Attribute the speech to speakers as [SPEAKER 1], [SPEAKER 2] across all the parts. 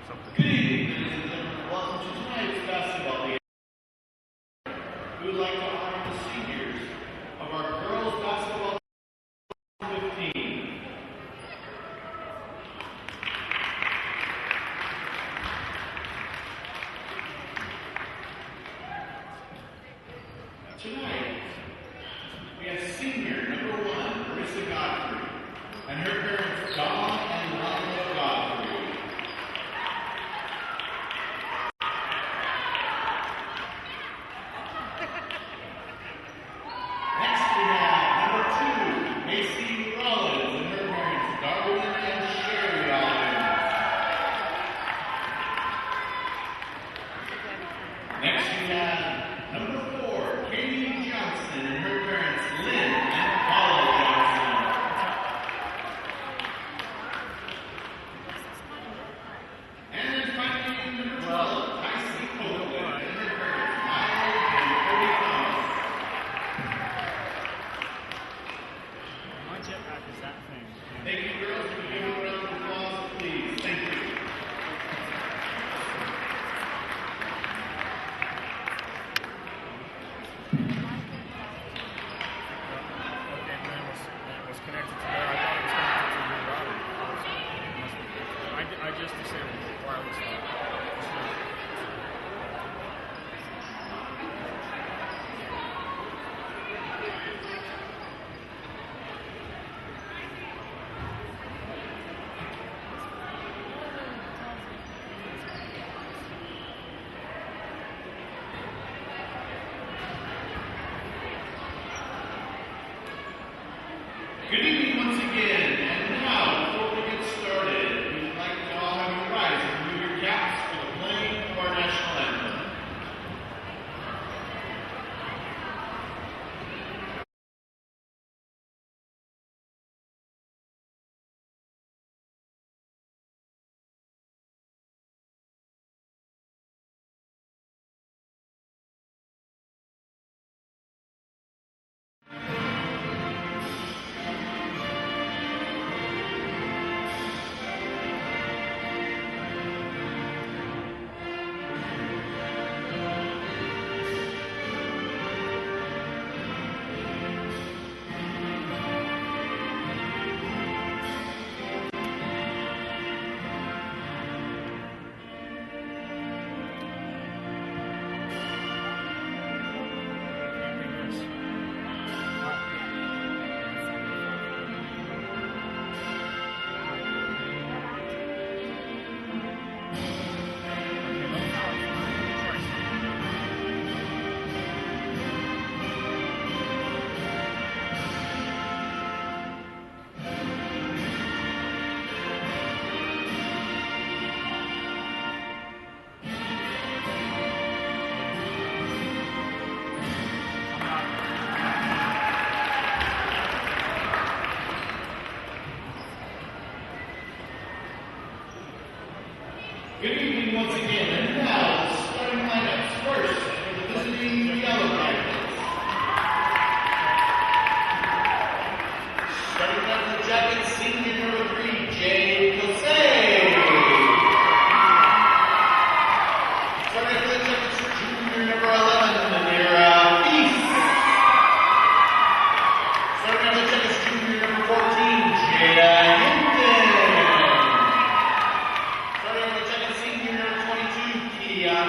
[SPEAKER 1] something.
[SPEAKER 2] Good evening, ladies and gentlemen. Welcome to tonight's basketball game. We would like to honor the seniors of our girls basketball team 15. Tonight, we have senior number 1, Marissa Godfrey, and her parents, Dawn and Rhonda Godfrey. Next, we have number 2, Macy Rollins, and her parents, Darwin and Sherry Rollins. Next, we have number 4, Katie Johnson, and her parents, Lynn and Paula Johnson. And then finally, number 12, Tyson Copeland, and her parents, Maya and Cody Thomas.
[SPEAKER 1] My jetpack is that thing.
[SPEAKER 2] Thank you, girls. Can you give a round of applause, please? Thank you.
[SPEAKER 1] Okay, when it was connected to there, I thought it was connected to your router. I just disabled the wireless line.
[SPEAKER 2] Good evening once again, and now, before we get started, we'd like to all have you rise and remove your caps for the playing of our national anthem. Good evening once again, and now, the starting lineups first for the visiting Yellowjackets. Starting out for the Jackets, senior number 3, Jay Kosei. Starting out for the Jackets, junior number 11, Manira Feast. Starting out for the Jackets, junior number 14, Jada Hinton. Starting out for the Jackets, senior number 22, Keon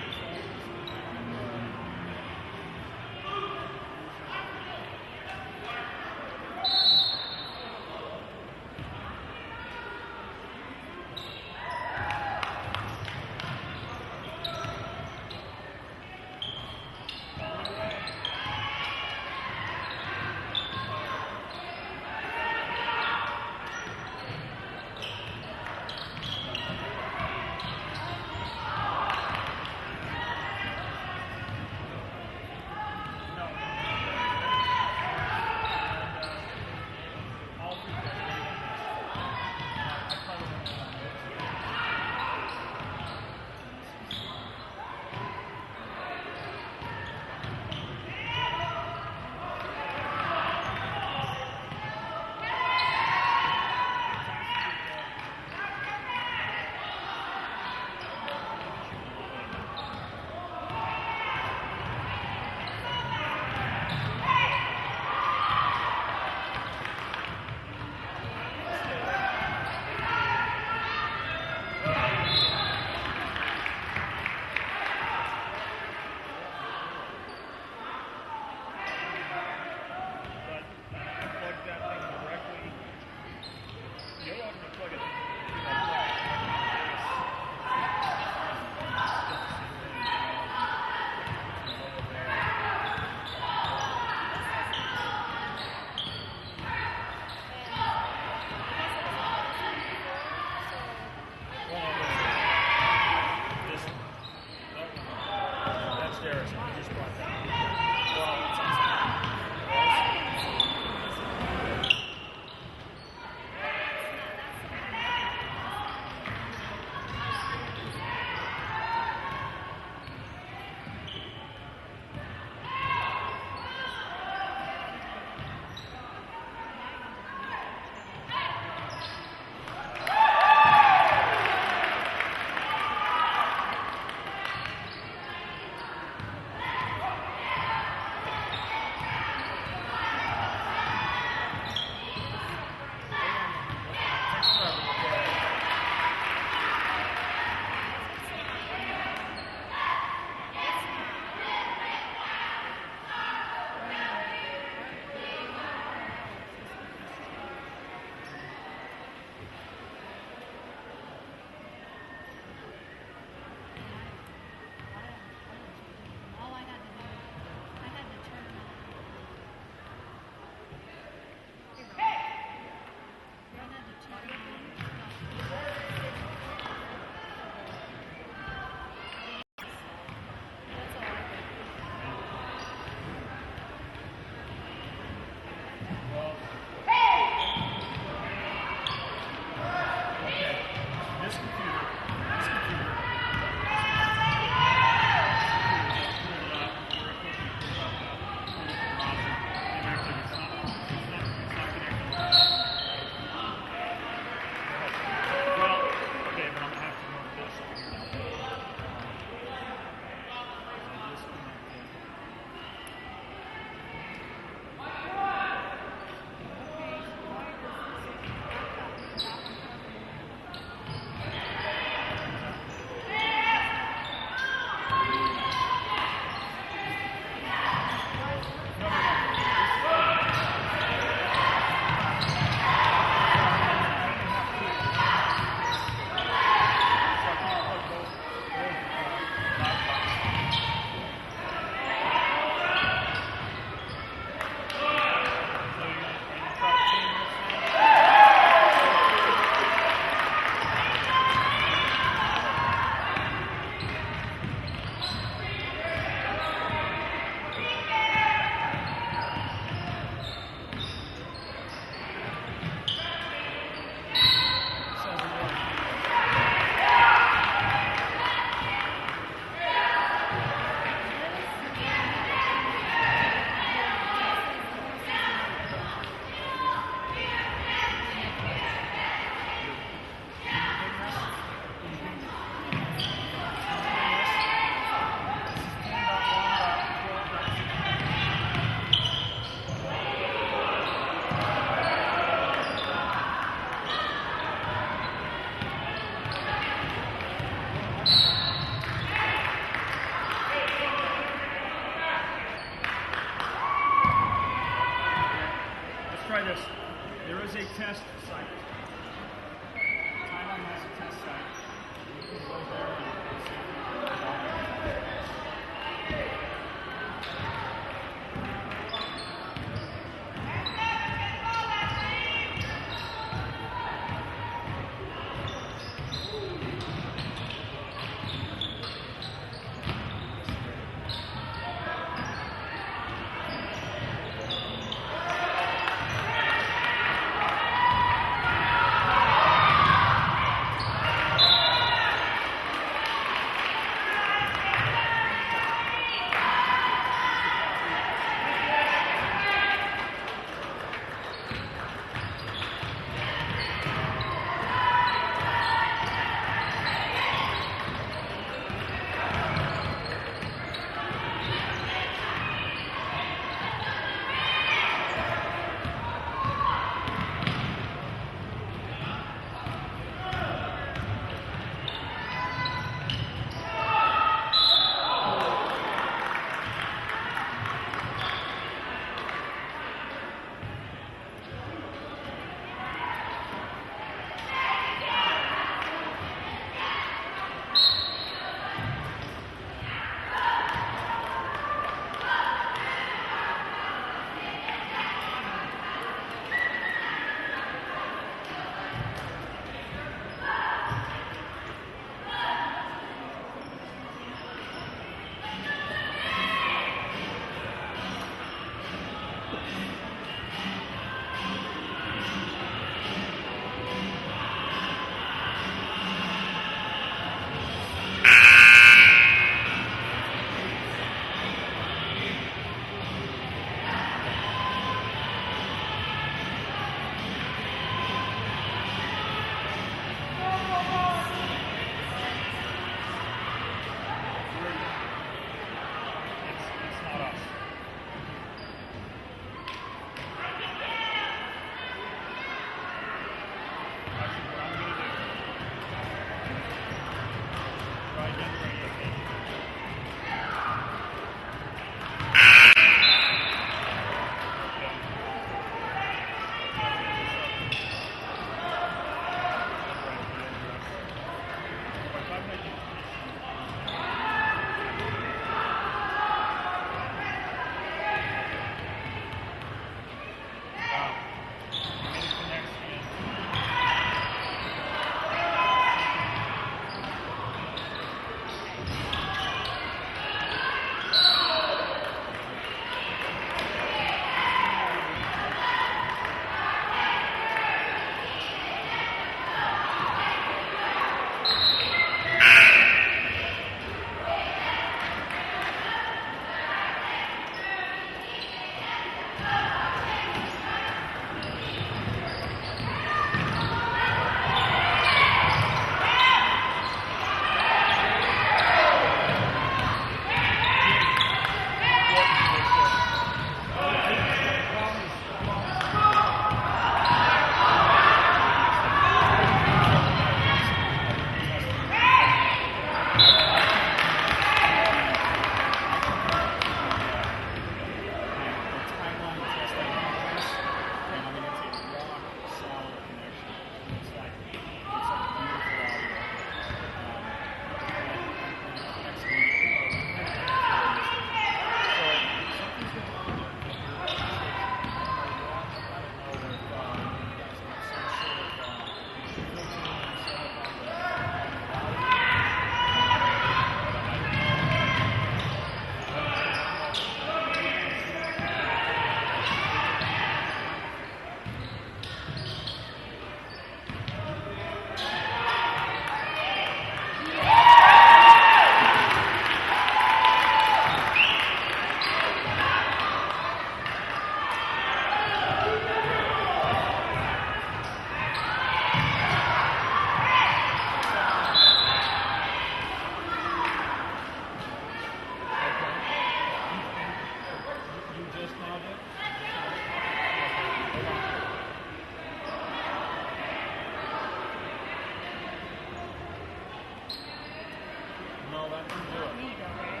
[SPEAKER 1] let him do it.
[SPEAKER 3] There you go, right?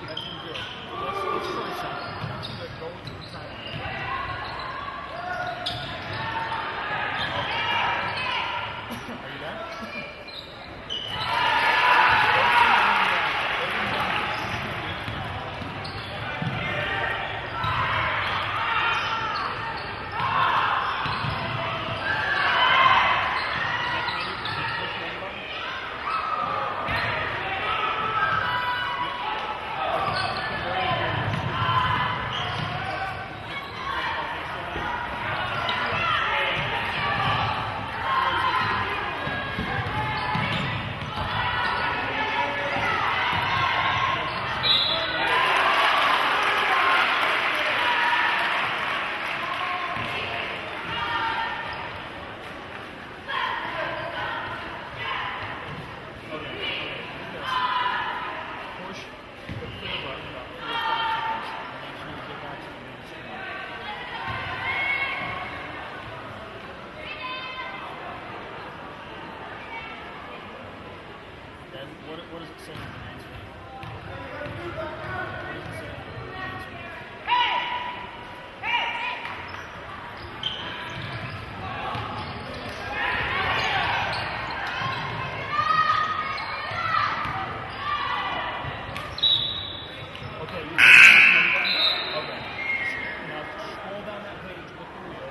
[SPEAKER 1] Let him do it. Let's try something. I want you to go to the title. Are you there? What does it say in the answer? What does it say in the answer? Okay, you see the okay. Now scroll down that page with the wheel.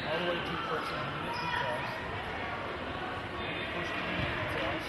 [SPEAKER 1] All the way to push the unit details. Push the unit details.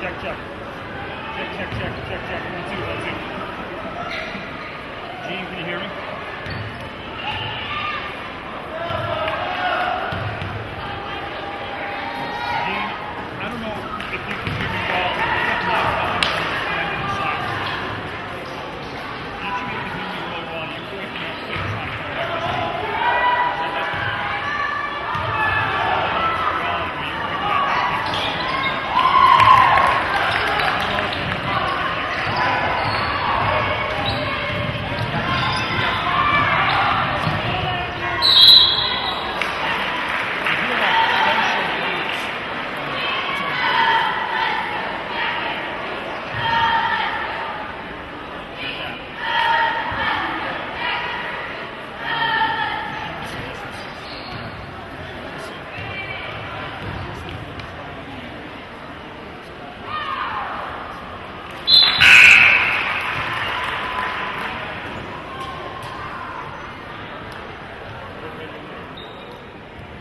[SPEAKER 1] Check, check. Check, check, check, check, check. 1, 2, 1, 2. Gene, can you hear me? Gene, I don't know if you can hear me well. You should be able to hear me really well. You're breaking up big time.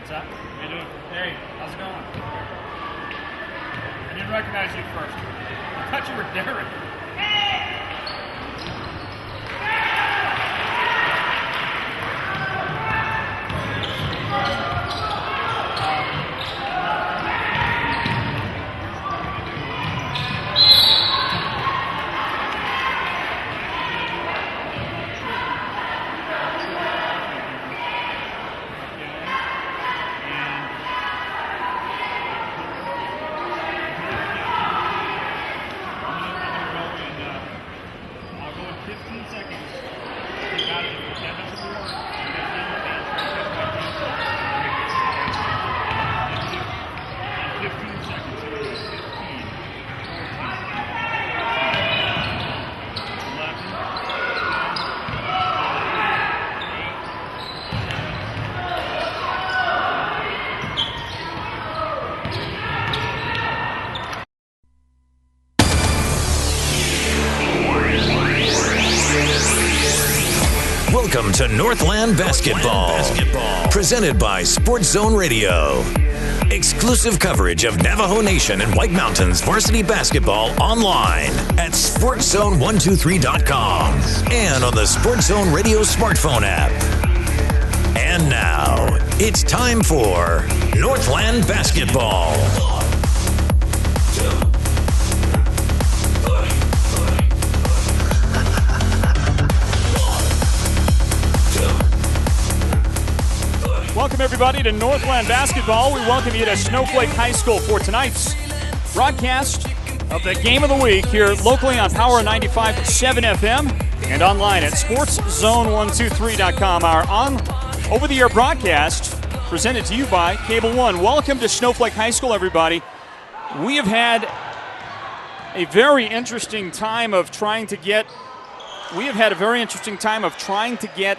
[SPEAKER 1] What's up? How you doing? Hey, how's it going? I didn't recognize you first. I thought you were Derek.
[SPEAKER 3] Welcome to Northland Basketball, presented by Sports Zone Radio. Exclusive coverage of Navajo Nation and White Mountains varsity basketball online at sportszone123.com and on the Sports Zone Radio smartphone app. And now, it's time for Northland Basketball.
[SPEAKER 1] Welcome, everybody, to Northland Basketball. We welcome you to Snowflake High School for tonight's broadcast of the Game of the Week here locally on Power 95.7 FM and online at sportszone123.com. Our over-the-air broadcast presented to you by Cable One. Welcome to Snowflake High School, everybody. We have had a very interesting time of trying to get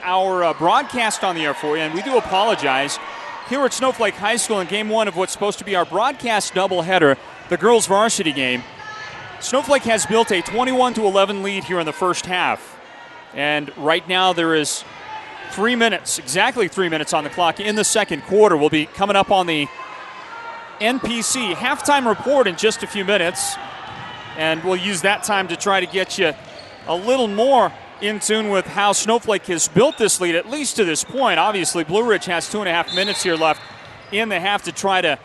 [SPEAKER 1] our broadcast on the air for you, and we do apologize. Here at Snowflake High School in Game 1 of what's supposed to be our broadcast doubleheader, the girls' varsity game, Snowflake has built a 21-11 lead here in the first half. And right now there is exactly 3 minutes on the clock in the second quarter. We'll be coming up on the NPC halftime report in just a few minutes, and we'll use that time to try to get you a little more in tune with how Snowflake has built this lead, at least to this point. Obviously, Blue Ridge has 2.5 minutes here left in the half to try to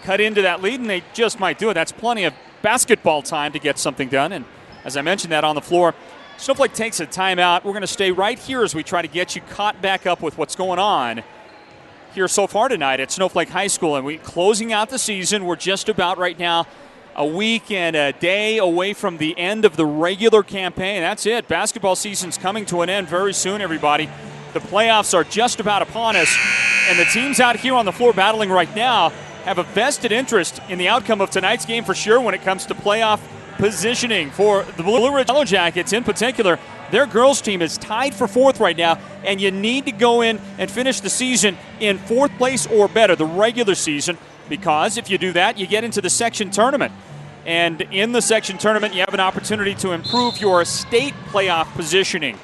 [SPEAKER 1] cut into that lead, and they just might do it. That's plenty of basketball time to get something done. And as I mentioned that on the floor, Snowflake takes a timeout. We're going to stay right here as we try to get you caught back up with what's going on here so far tonight at Snowflake High School. And we closing out the season. We're just about right now a week and a day away from the end of the regular campaign. That's it. Basketball season's coming to an end very soon, everybody. The playoffs are just about upon us, and the teams out here on the floor battling right now have a vested interest in the outcome of tonight's game for sure when it comes to playoff positioning. For the Blue Ridge Yellowjackets in particular, their girls team is tied for fourth right now, and you need to go in and finish the season in fourth place or better, the regular season, because if you do that, you get into the section tournament. And in the section tournament, you have an opportunity to improve your state playoff positioning.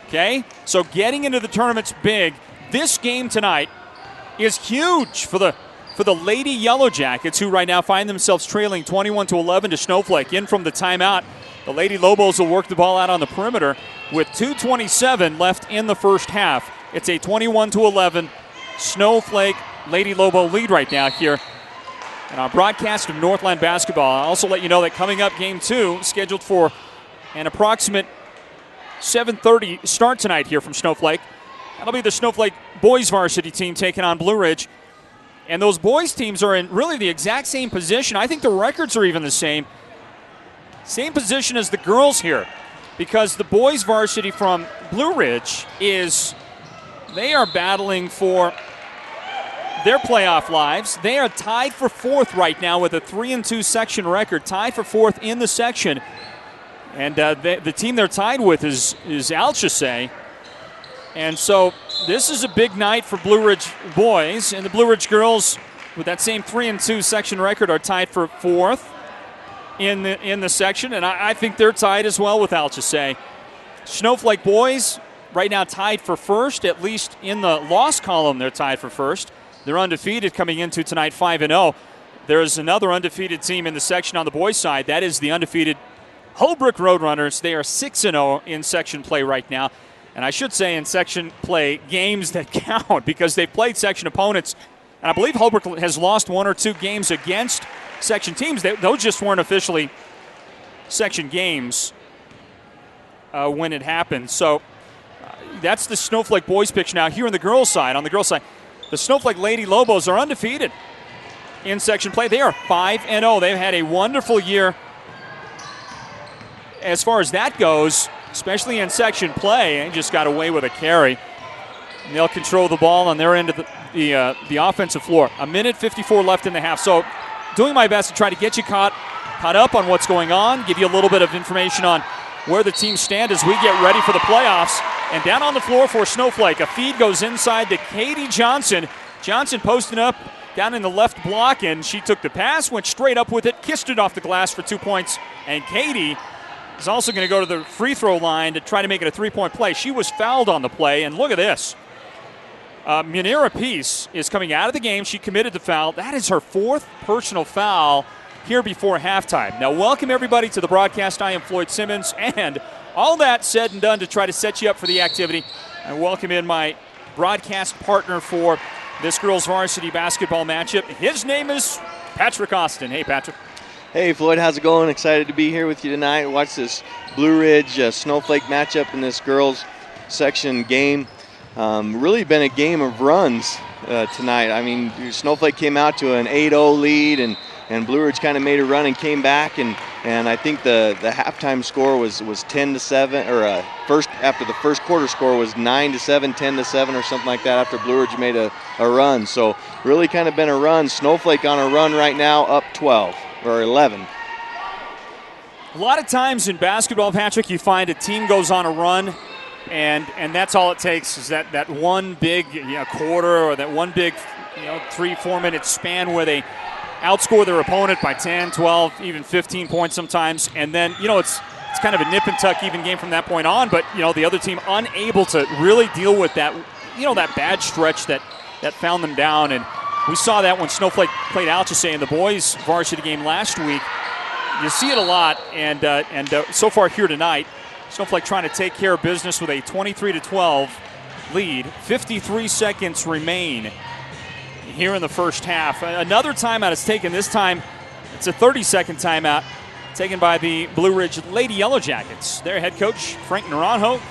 [SPEAKER 1] Okay? So getting into the tournament's big. This game tonight is huge for the for the Lady Yellowjackets, who right now find themselves trailing 21-11 to Snowflake. In from the timeout, the Lady Lobos will work the ball out on the perimeter with 2:27 left in the first half. It's a 21-11 Snowflake Lady Lobo lead right now here in our broadcast of Northland basketball. I'll also let you know that coming up, game 2, scheduled for an approximate 7:30 start tonight here from Snowflake. That'll be the Snowflake boys varsity team taking on Blue Ridge. And those boys teams are in really the exact same position. I think the records are even the same. Same position as the girls here, because the boys varsity from Blue Ridge they are battling for their playoff lives. They are tied for 4th right now with a 3-2 section record, tied for 4th in the section. And the team they're tied with is Alchese. And so this is a big night for Blue Ridge boys, and the Blue Ridge girls, with that same 3-2 section record, are tied for 4th in the section, and I think they're tied as well with Alchese. Snowflake boys right now tied for 1st, at least in the loss column they're tied for 1st. They're undefeated coming into tonight 5-0. There is another undefeated team in the section on the boys' side. That is the undefeated Holbrook Roadrunners. They are 6-0 in section play right now. And I should say in section play games that count, because they've played section opponents. And I believe Holbrook has lost 1 or 2 games against section teams. Those just weren't officially section games when it happened. So that's the Snowflake boys picture now. Here on the girls' side, the Snowflake Lady Lobos are undefeated in section play. They are 5-0. They've had a wonderful year as far as that goes, especially in section play. They just got away with a carry. And they'll control the ball on their end of the offensive floor. 1:54 left in the half. So doing my best to try to get you caught up on what's going on, give you a little bit of information on where the teams stand as we get ready for the playoffs. And down on the floor for Snowflake, a feed goes inside to Katie Johnson. Johnson posting up down in the left block, and she took the pass, went straight up with it, kissed it off the glass for 2 points. And Katie is also going to go to the free throw line to try to make it a 3-point play. She was fouled on the play, and look at this. Munira Peace is coming out of the game. She committed the foul. That is her 4th personal foul here before halftime. Now, welcome everybody to the broadcast. I am Floyd Simmons, and all that said and done to try to set you up for the activity, I welcome in my broadcast partner for this girls varsity basketball matchup. His name is Patrick Austin. Hey, Patrick.
[SPEAKER 4] Hey, Floyd, how's it going? Excited to be here with you tonight. Watch this Blue Ridge Snowflake matchup in this girls section game. Really been a game of runs tonight. I mean, Snowflake came out to an 8-0 lead, and Blue Ridge kind of made a run and came back, and I think the halftime score was 10-7, or after the first quarter score was 9-7, 10-7, or something like that after Blue Ridge made a run. So really kind of been a run. Snowflake on a run right now, up 12 or 11.
[SPEAKER 1] A lot of times in basketball, Patrick, you find a team goes on a run, and that's all it takes is that one big quarter, or that one big 3-4 minute span where they outscore their opponent by 10, 12, even 15 points sometimes, and then it's kind of a nip and tuck even game from that point on. But the other team unable to really deal with that that bad stretch that found them down. And we saw that when Snowflake played Alchese in the boys varsity game last week. You see it a lot, and so far here tonight, Snowflake trying to take care of business with a 23-12 lead. 53 seconds remain here in the first half. Another timeout is taken. This time it's a 30-second timeout taken by the Blue Ridge Lady Yellowjackets. Their head coach, Frank Naranjo,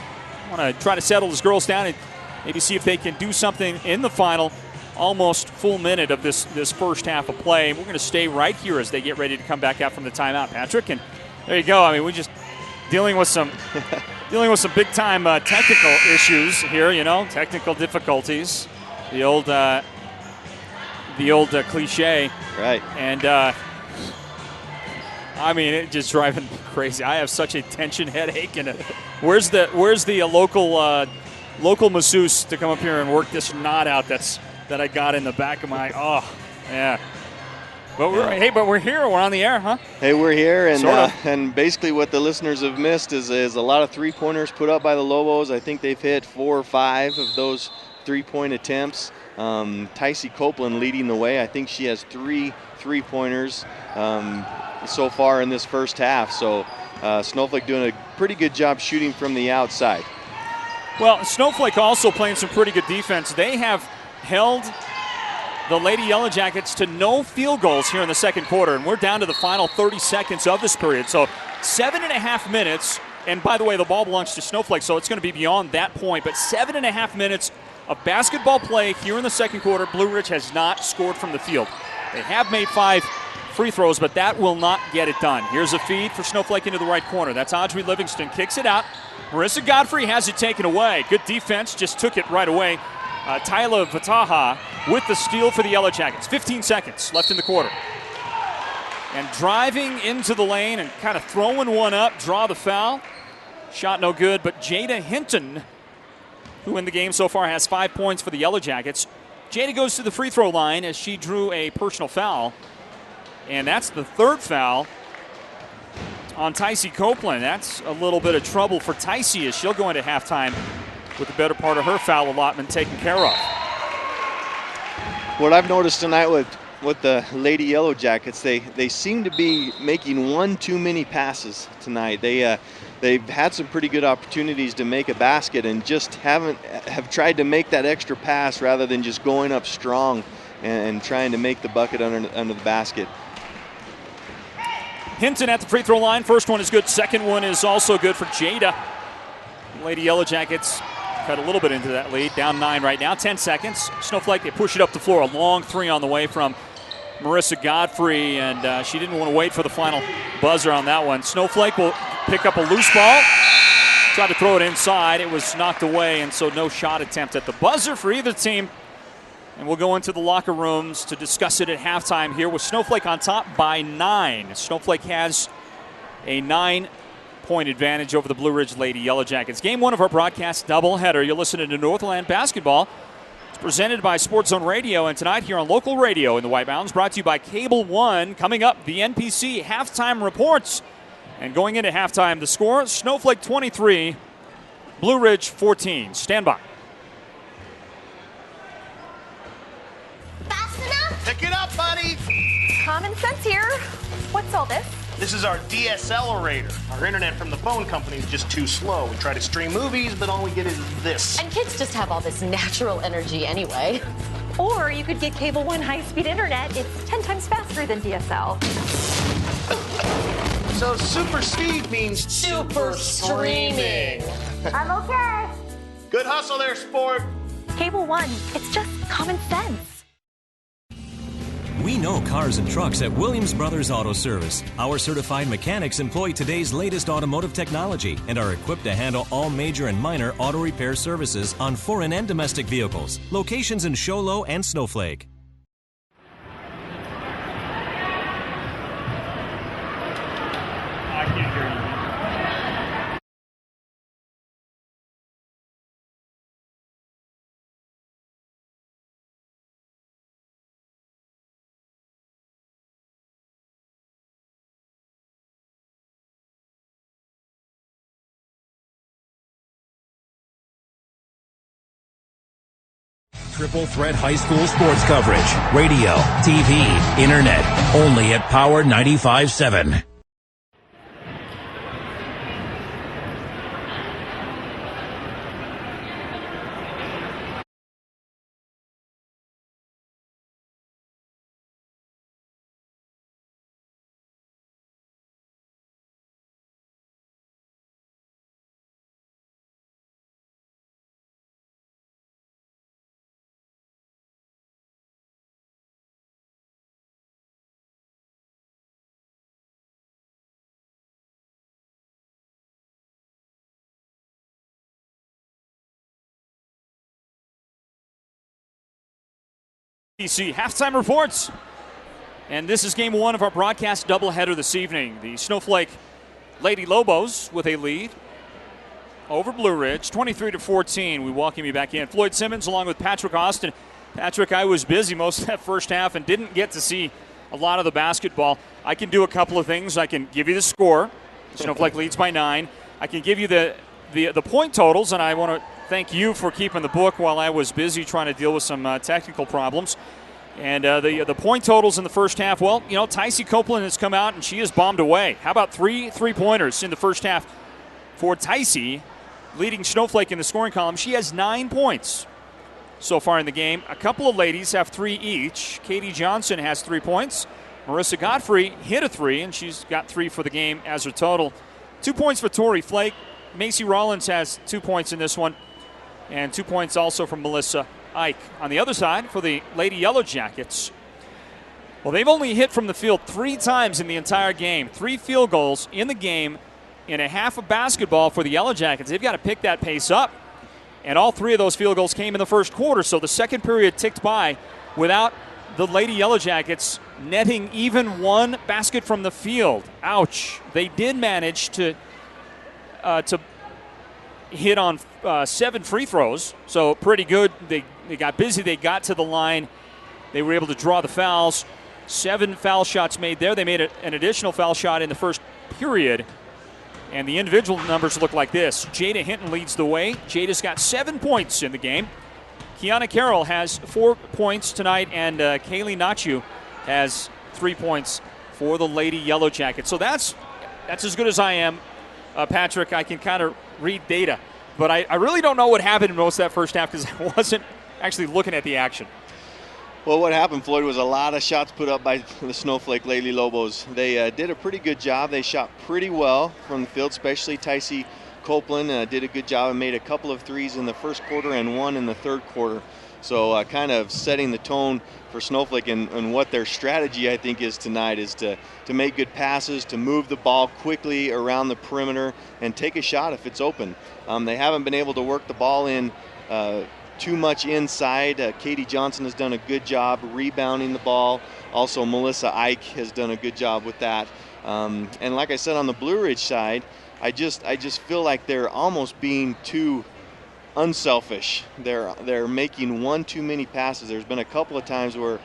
[SPEAKER 1] want to try to settle his girls down and maybe see if they can do something in the final almost full minute of this first half of play. We're going to stay right here as they get ready to come back out from the timeout, Patrick. And there you go. I mean, we're just dealing with some big time technical issues here. Technical difficulties. The old cliche. Right. And I mean, it's just driving me crazy. I have such a tension headache. And where's the local masseuse to come up here and work this knot out that I got in the back of my, yeah. But we're here. We're on the air, huh?
[SPEAKER 4] Hey, we're here, and basically what the listeners have missed is a lot of three-pointers put up by the Lobos. I think they've hit 4 or 5 of those 3-point attempts. Tycee Copeland leading the way. I think she has 3 3-pointers so far in this first half. So Snowflake doing a pretty good job shooting from the outside.
[SPEAKER 1] Well, Snowflake also playing some pretty good defense. They have held the Lady Yellowjackets to no field goals here in the second quarter, and we're down to the final 30 seconds of this period. So 7.5 minutes, and by the way, the ball belongs to Snowflake, so it's going to be beyond that point, but 7.5 minutes of basketball play here in the second quarter. Blue Ridge has not scored from the field. They have made 5 free throws, but that will not get it done. Here's a feed for Snowflake into the right corner. That's Audrey Livingston, kicks it out. Marissa Godfrey has it taken away. Good defense, just took it right away. Tyla Vataha with the steal for the Yellowjackets. 15 seconds left in the quarter. And driving into the lane and kind of throwing one up, draw the foul. Shot no good, but Jada Hinton, who in the game so far has 5 points for the Yellowjackets. Jada goes to the free throw line as she drew a personal foul. And that's the 3rd foul on Tycee Copeland. That's a little bit of trouble for Tycee as she'll go into halftime with the better part of her foul allotment taken care of.
[SPEAKER 4] What I've noticed tonight with the Lady Yellowjackets, they seem to be making one too many passes tonight. They've had some pretty good opportunities to make a basket and just have tried to make that extra pass rather than just going up strong and trying to make the bucket under the basket.
[SPEAKER 1] Hinton at the free throw line. First one is good. Second one is also good for Jada. Lady Yellowjackets cut a little bit into that lead. Down 9 right now. 10 seconds. Snowflake, they push it up the floor. A long 3 on the way from Marissa Godfrey, and she didn't want to wait for the final buzzer on that one. Snowflake will pick up a loose ball. Tried to throw it inside. It was knocked away, and so no shot attempt at the buzzer for either team. And we'll go into the locker rooms to discuss it at halftime here with Snowflake on top by 9. Snowflake has a 9-point advantage over the Blue Ridge Lady Yellowjackets. Game 1 of our broadcast doubleheader. You're listening to Northland Basketball. It's presented by Sports Zone Radio, and tonight here on local radio in the White Mountains, brought to you by Cable One. Coming up, the NPC halftime reports. And going into halftime, the score, Snowflake 23, Blue Ridge 14. Stand by.
[SPEAKER 5] Pick it up, buddy.
[SPEAKER 6] Common sense here. What's all this?
[SPEAKER 5] This is our DSLerator. Our internet from the phone company is just too slow. We try to stream movies, but all we get is this.
[SPEAKER 6] And kids just have all this natural energy anyway. Or you could get Cable One high-speed internet. It's 10 times faster than DSL.
[SPEAKER 5] So super speed means super streaming.
[SPEAKER 6] I'm okay.
[SPEAKER 5] Good hustle there, sport.
[SPEAKER 6] Cable One, it's just common sense.
[SPEAKER 7] We know cars and trucks at Williams Brothers Auto Service. Our certified mechanics employ today's latest automotive technology and are equipped to handle all major and minor auto repair services on foreign and domestic vehicles. Locations in Show Low and Snowflake.
[SPEAKER 1] I can't hear you.
[SPEAKER 8] Triple Threat High School sports coverage. Radio, TV, internet. Only at Power 95.7.
[SPEAKER 1] NPC halftime reports. And this is game 1 of our broadcast doubleheader this evening. The Snowflake Lady Lobos with a lead over Blue Ridge, 23-14. We welcome you back in. Floyd Simmons along with Patrick Austin. Patrick, I was busy most of that first half and didn't get to see a lot of the basketball. I can do a couple of things. I can give you the score. Snowflake leads by 9. I can give you the point totals, and I want to thank you for keeping the book while I was busy trying to deal with some technical problems. And the point totals in the first half, well, you know, Tycee Copeland has come out and she has bombed away. How about 3 3-pointers in the first half for Tycee, leading Snowflake in the scoring column? She has 9 points so far in the game. A couple of ladies have 3 each. Katie Johnson has 3 points. Marissa Godfrey hit a 3, and she's got 3 for the game as her total. 2 points for Tori Flake. Macy Rollins has 2 points in this one, and 2 points also from Melissa Ike. On the other side, for the Lady Yellowjackets, well, they've only hit from the field 3 times in the entire game. 3 field goals in the game in a half of basketball for the Yellowjackets. They've got to pick that pace up, and all 3 of those field goals came in the first quarter, so the second period ticked by without the Lady Yellowjackets netting even 1 basket from the field. Ouch. They did manage to hit on 7 free throws, so pretty good. They got busy. They got to the line. They were able to draw the fouls. 7 foul shots made there. They made an additional foul shot in the first period, and the individual numbers look like this. Jada Hinton leads the way. Jada's got 7 points in the game. Kiana Carroll has 4 points tonight, and Kaylee Nachu has 3 points for the Lady Yellowjackets. So that's as good as I am, Patrick. I can kind of read data, but I really don't know what happened in most of that first half because I wasn't actually looking at the action.
[SPEAKER 4] Well, what happened, Floyd, was a lot of shots put up by the Snowflake Lady Lobos. They did a pretty good job. They shot pretty well from the field, especially Tycee Copeland did a good job and made a couple of threes in the first quarter and 1 in the third quarter. So kind of setting the tone for Snowflake and what their strategy, I think, is tonight is to make good passes, to move the ball quickly around the perimeter and take a shot if it's open. They haven't been able to work the ball in too much inside. Katie Johnson has done a good job rebounding the ball. Also, Melissa Ike has done a good job with that. And like I said, on the Blue Ridge side, I just feel like they're almost being too unselfish. They're making 1 too many passes. There's been a couple of times where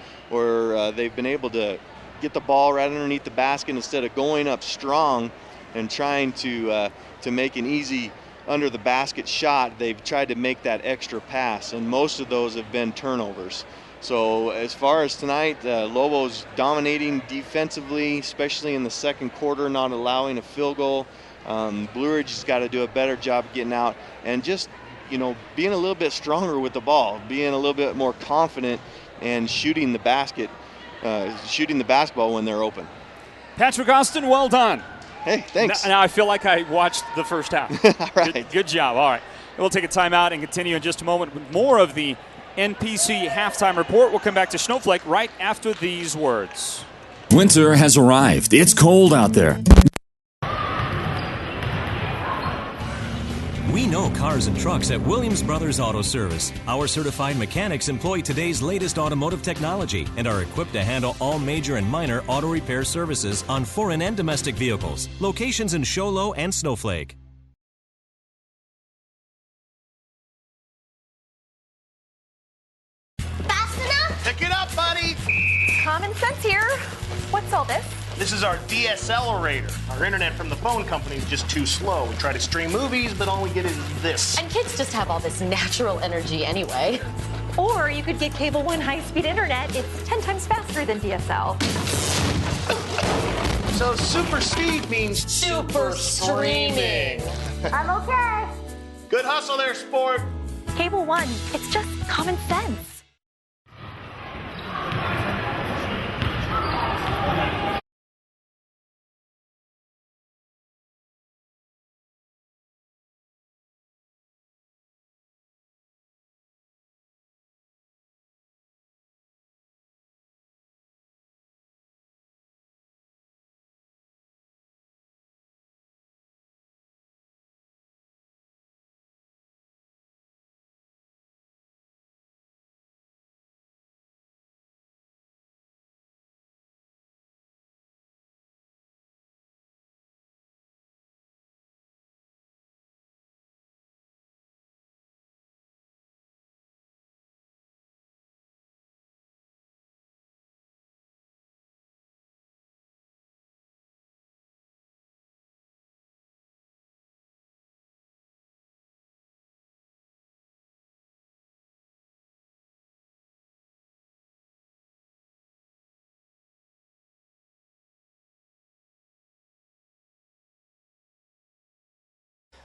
[SPEAKER 4] they've been able to get the ball right underneath the basket instead of going up strong and trying to make an easy under the basket shot. They've tried to make that extra pass, and most of those have been turnovers. So as far as tonight, Lobos dominating defensively, especially in the second quarter, not allowing a field goal. Blue Ridge has got to do a better job getting out and just, you know, being a little bit stronger with the ball, being a little bit more confident and shooting the basketball when they're open.
[SPEAKER 1] Patrick Austin, well done.
[SPEAKER 4] Hey, thanks.
[SPEAKER 1] Now I feel like I watched the first half.
[SPEAKER 4] All right.
[SPEAKER 1] Good job. All right. We'll take a timeout and continue in just a moment with more of the NPC halftime report. We'll come back to Snowflake right after these words.
[SPEAKER 3] Winter has arrived. It's cold out there.
[SPEAKER 7] We know cars and trucks at Williams Brothers Auto Service. Our certified mechanics employ today's latest automotive technology and are equipped to handle all major and minor auto repair services on foreign and domestic vehicles. Locations in Show Low and Snowflake.
[SPEAKER 6] Fast enough?
[SPEAKER 5] Pick it up, buddy.
[SPEAKER 6] Common sense here. What's all this?
[SPEAKER 5] This is our DSLerator. Our internet from the phone company is just too slow. We try to stream movies, but all we get is this.
[SPEAKER 6] And kids just have all this natural energy anyway. Or you could get Cable One high-speed internet. It's 10 times faster than DSL.
[SPEAKER 5] So super speed means
[SPEAKER 6] Super streaming. I'm okay.
[SPEAKER 5] Good hustle there, sport.
[SPEAKER 6] Cable One, it's just common sense.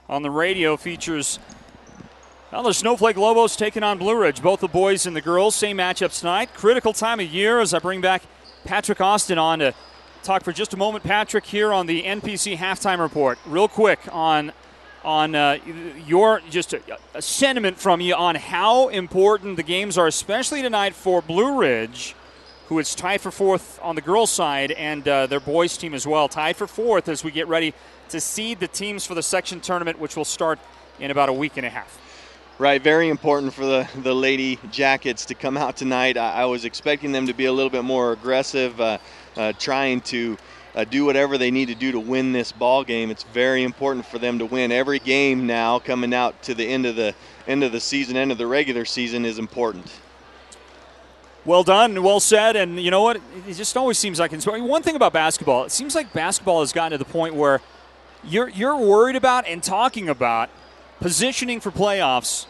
[SPEAKER 1] on the radio features the Snowflake Lobos taking on Blue Ridge. Both the boys and the girls, same matchups tonight. Critical time of year as I bring back Patrick Austin on to talk for just a moment. Patrick, here on the NPC Halftime Report. Real quick on your just a sentiment from you on how important the games are, especially tonight for Blue Ridge, who is tied for fourth on the girls' side, and their boys' team as well, tied for fourth as we get ready to seed the teams for the section tournament, which will start in about a week and a half.
[SPEAKER 4] Right, very important for the Lady Jackets to come out tonight. I was expecting them to be a little bit more aggressive, trying to do whatever they need to do to win this ball game. It's very important for them to win. Every game now coming out to the end of the season, end of the regular season, is important.
[SPEAKER 1] Well done, well said, and you know what? It just always seems like one thing about basketball. It seems like basketball has gotten to the point where you're worried about and talking about positioning for playoffs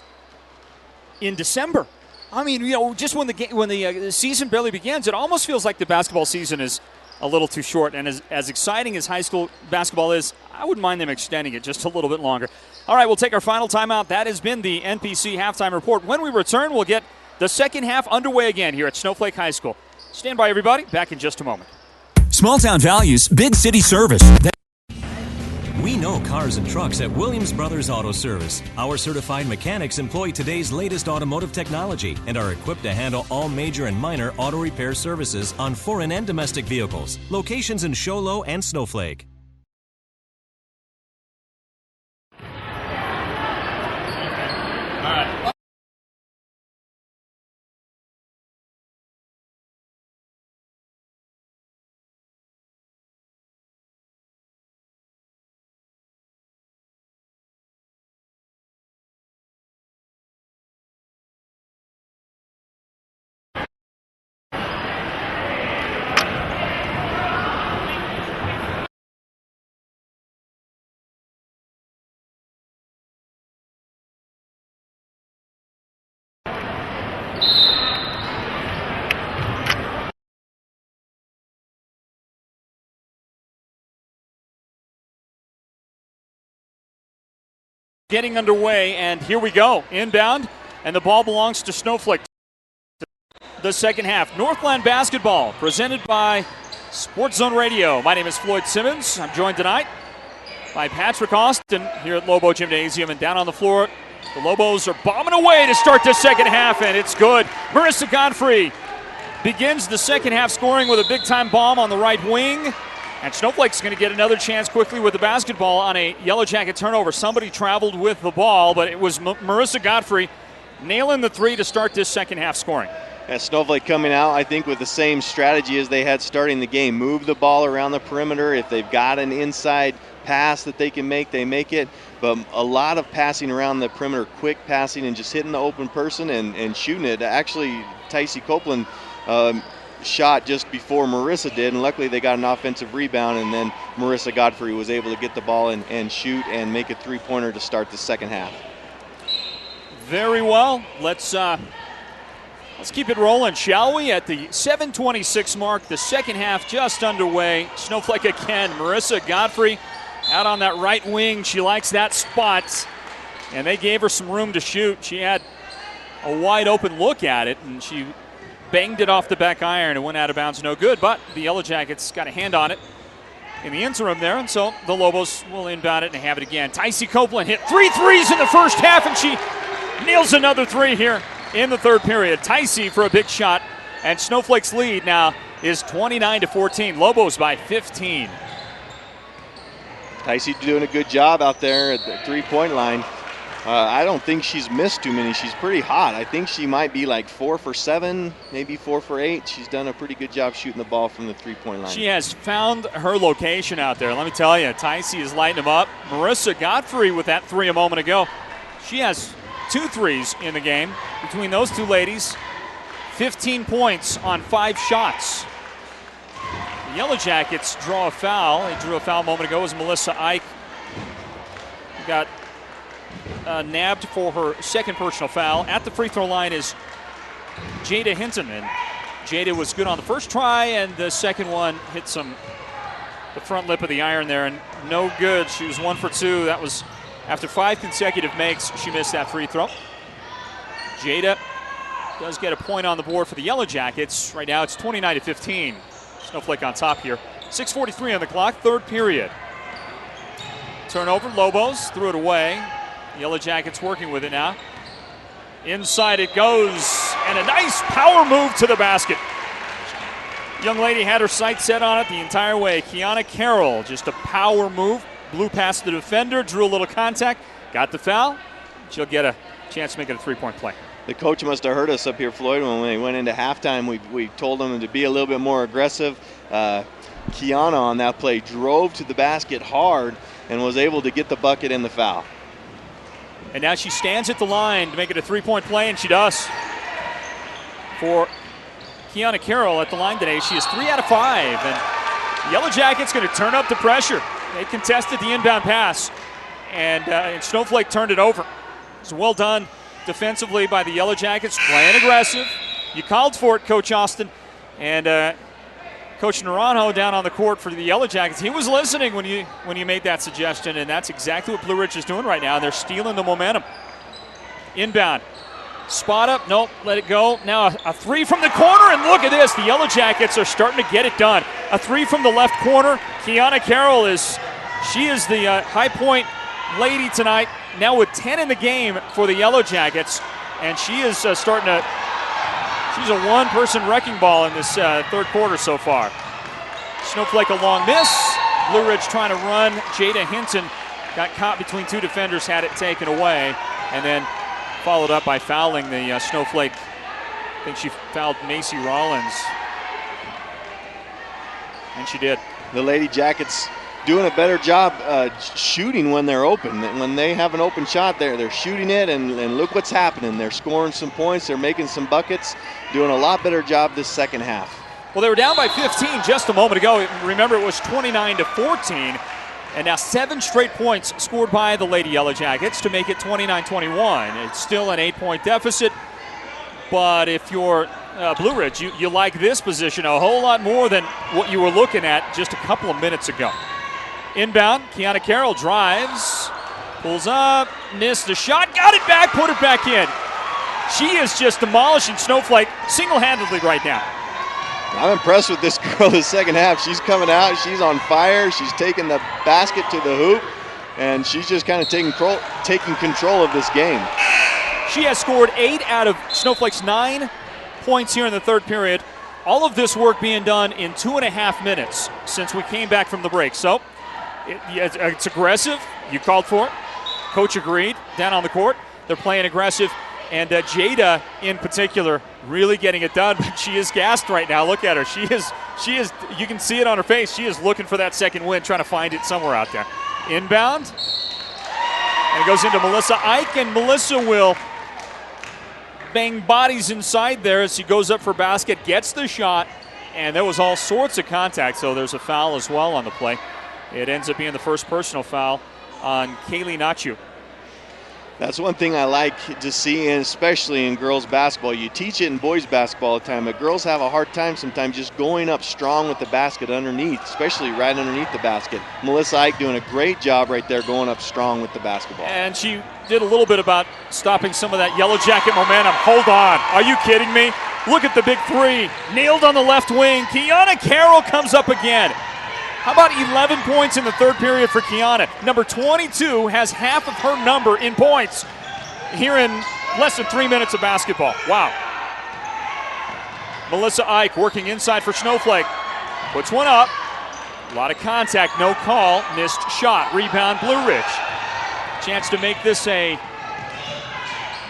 [SPEAKER 1] in December. I mean, just when the season barely begins, it almost feels like the basketball season is a little too short. And as exciting as high school basketball is, I wouldn't mind them extending it just a little bit longer. All right, we'll take our final timeout. That has been the NPC Halftime Report. When we return, we'll get the second half underway again here at Snowflake High School. Stand by, everybody. Back in just a moment.
[SPEAKER 9] Small town values, big city service.
[SPEAKER 7] We know cars and trucks at Williams Brothers Auto Service. Our certified mechanics employ today's latest automotive technology and are equipped to handle all major and minor auto repair services on foreign and domestic vehicles. Locations in Show Low and Snowflake.
[SPEAKER 1] Getting underway, and here we go. Inbound, and the ball belongs to Snowflake. The second half. Northland basketball, presented by Sports Zone Radio. My name is Floyd Simmons. I'm joined tonight by Patrick Austin here at Lobo Gymnasium, and down on the floor, the Lobos are bombing away to start the second half, and it's good. Marissa Godfrey begins the second half scoring with a big-time bomb on the right wing. And Snowflake's going to get another chance quickly with the basketball on a Yellowjacket turnover. Somebody traveled with the ball, but it was Marissa Godfrey nailing the three to start this second half scoring.
[SPEAKER 4] Yeah, Snowflake coming out, I think, with the same strategy as they had starting the game. Move the ball around the perimeter. If they've got an inside pass that they can make, they make it. But a lot of passing around the perimeter, quick passing and just hitting the open person and shooting it. Actually, Tycee Copeland shot just before Marissa did, and luckily they got an offensive rebound, and then Marissa Godfrey was able to get the ball and shoot and make a three-pointer to start the second half.
[SPEAKER 1] Very well. Let's keep it rolling, shall we? At the 7:26 mark, the second half just underway. Snowflake again. Marissa Godfrey out on that right wing. She likes that spot, and they gave her some room to shoot. She had a wide open look at it, and she banged it off the back iron and went out of bounds, no good. But the Yellowjackets got a hand on it in the interim there, and so the Lobos will inbound it and have it again. Tycee Copeland hit 3 threes in the first half, and she nails another 3 here in the third period. Tycee for a big shot, and Snowflake's lead now is 29-14. Lobos by 15.
[SPEAKER 4] Tycee doing a good job out there at the three-point line. I don't think she's missed too many. She's pretty hot. I think she might be like 4 for 7, maybe 4 for 8. She's done a pretty good job shooting the ball from the three-point line.
[SPEAKER 1] She has found her location out there. Let me tell you, Tycee is lighting them up. Marissa Godfrey with that 3 a moment ago. She has 2 threes in the game. Between those two ladies, 15 points on 5 shots. The Yellowjackets draw a foul. They drew a foul a moment ago. It was Melissa Ike. Got nabbed for her second personal foul. At the free throw line is Jada Hinton. And Jada was good on the first try, and the second one hit the front lip of the iron there, and no good. She was 1 for 2. That was
[SPEAKER 10] After 5 consecutive makes, she missed that free throw. Jada does get a point on the board for the Yellowjackets. Right now it's 29-15. Snowflake on top here. 6:43 on the clock, third period. Turnover, Lobos threw it away. Yellowjackets working with it now. Inside it goes, and a nice power move to the basket. Young lady had her sights set on it the entire way. Kiana Carroll, just a power move, blew past the defender, drew a little contact, got the foul. She'll get a chance to make it a three-point play.
[SPEAKER 4] The coach must have heard us up here, Floyd, when we went into halftime. We told them to be a little bit more aggressive. Kiana on that play drove to the basket hard and was able to get the bucket and the foul.
[SPEAKER 10] And now she stands at the line to make it a three-point play, and she does. For Kiana Carroll at the line today, she is 3 out of 5. And Yellowjackets going to turn up the pressure. They contested the inbound pass, and Snowflake turned it over. So well done defensively by the Yellowjackets, playing aggressive. You called for it, Coach Austin. And Coach Naranjo down on the court for the Yellowjackets, he was listening when you made that suggestion, and that's exactly what Blue Ridge is doing right now. They're stealing the momentum. Inbound. Spot up, nope, let it go. Now a three from the corner, and look at this. The Yellowjackets are starting to get it done. A three from the left corner. Kiana Carroll is the high point lady tonight, now with 10 in the game for the Yellowjackets, and she is starting to. She's a one-person wrecking ball in this third quarter so far. Snowflake a long miss. Blue Ridge trying to run. Jada Hinton got caught between two defenders, had it taken away, and then followed up by fouling the Snowflake. I think she fouled Macy Rollins. And she did.
[SPEAKER 4] The Lady Jackets doing a better job shooting when they're open. When they have an open shot, they're shooting it, and look what's happening. They're scoring some points. They're making some buckets. Doing a lot better job this second half.
[SPEAKER 10] Well, they were down by 15 just a moment ago. Remember, it was 29-14. And now 7 straight points scored by the Lady Yellowjackets to make it 29-21. It's still an 8-point deficit. But if you're Blue Ridge, you like this position a whole lot more than what you were looking at just a couple of minutes ago. Inbound, Kiana Carroll drives, pulls up, missed the shot, got it back, put it back in. She is just demolishing Snowflake single-handedly right now.
[SPEAKER 4] I'm impressed with this girl the second half. She's coming out, she's on fire, she's taking the basket to the hoop, and she's just kind of taking control of this game.
[SPEAKER 10] She has scored 8 out of Snowflake's 9 points here in the third period. All of this work being done in 2.5 minutes since we came back from the break. So it's aggressive. You called for it. Coach agreed down on the court. They're playing aggressive. And Jada, in particular, really getting it done. But she is gassed right now. Look at her. She is. You can see it on her face. She is looking for that second win, trying to find it somewhere out there. Inbound. And it goes into Melissa Ike, and Melissa will bang bodies inside there as she goes up for basket, gets the shot, and there was all sorts of contact. So there's a foul as well on the play. It ends up being the first personal foul on Kaylee Nachu.
[SPEAKER 4] That's one thing I like to see, and especially in girls basketball. You teach it in boys basketball all the time, but girls have a hard time sometimes just going up strong with the basket underneath, especially right underneath the basket. Melissa Ike doing a great job right there going up strong with the basketball.
[SPEAKER 10] And she did a little bit about stopping some of that Yellow Jacket momentum. Hold on. Are you kidding me? Look at the big three. Nailed on the left wing. Kiana Carroll comes up again. How about 11 points in the third period for Kiana? Number 22 has half of her number in points here in less than 3 minutes of basketball. Wow. Melissa Ike working inside for Snowflake. Puts one up. A lot of contact, no call. Missed shot. Rebound, Blue Ridge. Chance to make this a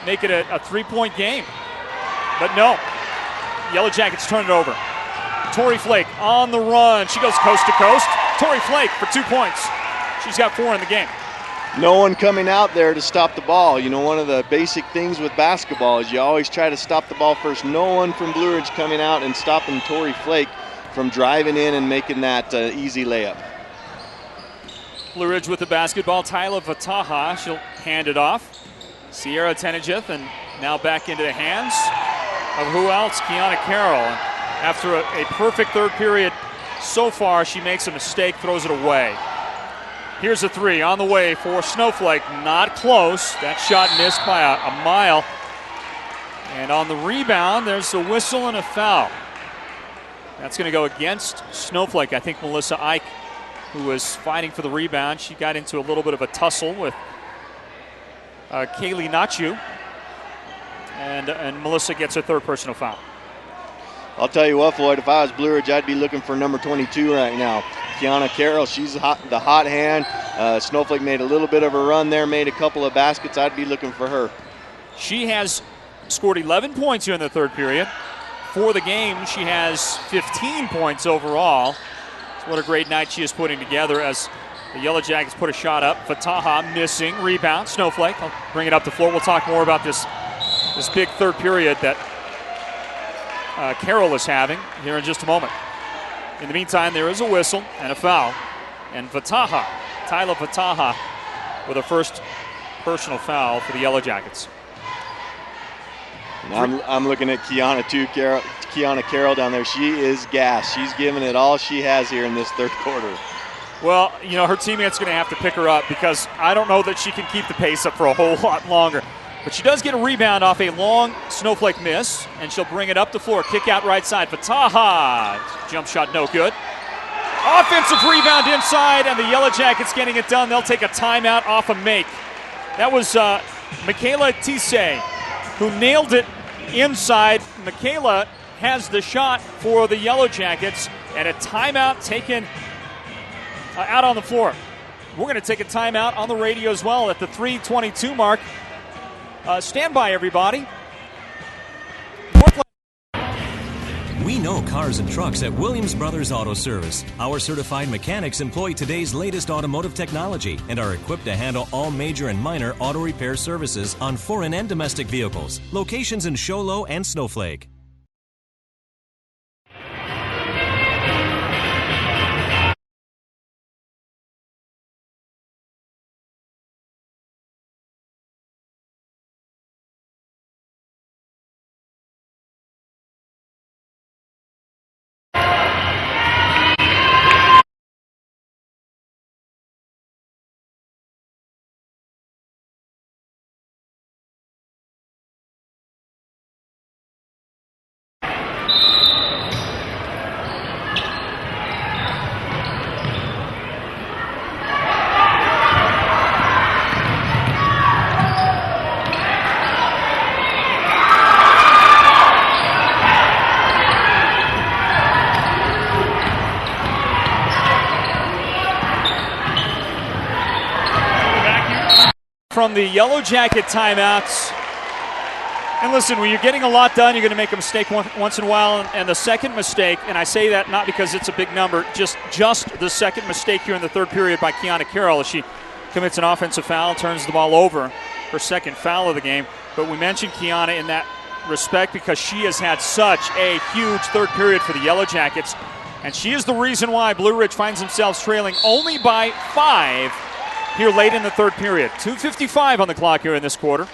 [SPEAKER 10] 3-point game. But no. Yellowjackets turn it over. Tori Flake on the run. She goes coast to coast. Tori Flake for 2 points. She's got 4 in the game.
[SPEAKER 4] No one coming out there to stop the ball. You know, one of the basic things with basketball is you always try to stop the ball first. No one from Blue Ridge coming out and stopping Tori Flake from driving in and making that easy layup.
[SPEAKER 10] Blue Ridge with the basketball. Tyler Vataha, she'll hand it off. Sierra Tenejith, and now back into the hands of who else? Kiana Carroll. After a perfect third period so far, she makes a mistake, throws it away. Here's a three on the way for Snowflake. Not close. That shot missed by a mile. And on the rebound, there's a whistle and a foul. That's going to go against Snowflake. I think Melissa Ike, who was fighting for the rebound, she got into a little bit of a tussle with Kaylee Nachu. And Melissa gets her third personal foul.
[SPEAKER 4] I'll tell you what, Floyd, if I was Blue Ridge, I'd be looking for number 22 right now. Kiana Carroll, she's the hot hand. Snowflake made a little bit of a run there, made a couple of baskets. I'd be looking for her.
[SPEAKER 10] She has scored 11 points here in the third period. For the game, she has 15 points overall. What a great night she is putting together as the Yellowjackets put a shot up. Fataha missing, rebound, Snowflake. I'll bring it up the floor. We'll talk more about this big third period that Carroll is having here in just a moment. In the meantime, there is a whistle and a foul. And Fataha, Tyler Fataha, with a first personal foul for the Yellowjackets.
[SPEAKER 4] I'm looking at Kiana too, Kiana Carroll down there. She is gassed. She's giving it all she has here in this third quarter.
[SPEAKER 10] Well, you know, her teammate's going to have to pick her up because I don't know that she can keep the pace up for a whole lot longer. But she does get a rebound off a long Snowflake miss, and she'll bring it up the floor. Kick out right side. Fataha. Jump shot no good. Offensive rebound inside, and the Yellowjackets getting it done. They'll take a timeout off a make. That was Michaela Tise, who nailed it inside. Michaela has the shot for the Yellowjackets, and a timeout taken out on the floor. We're going to take a timeout on the radio as well at the 3:22 mark. Stand by, everybody.
[SPEAKER 7] We know cars and trucks at Williams Brothers Auto Service. Our certified mechanics employ today's latest automotive technology and are equipped to handle all major and minor auto repair services on foreign and domestic vehicles. Locations in Show Low and Snowflake.
[SPEAKER 10] From the Yellowjacket timeouts. And listen, when you're getting a lot done, you're going to make a mistake once in a while. And the second mistake, and I say that not because it's a big number, just the second mistake here in the third period by Kiana Carroll as she commits an offensive foul, turns the ball over, her second foul of the game. But we mentioned Kiana in that respect because she has had such a huge third period for the Yellowjackets. And she is the reason why Blue Ridge finds themselves trailing only by 5 here late in the third period. 2:55 on the clock here in this quarter.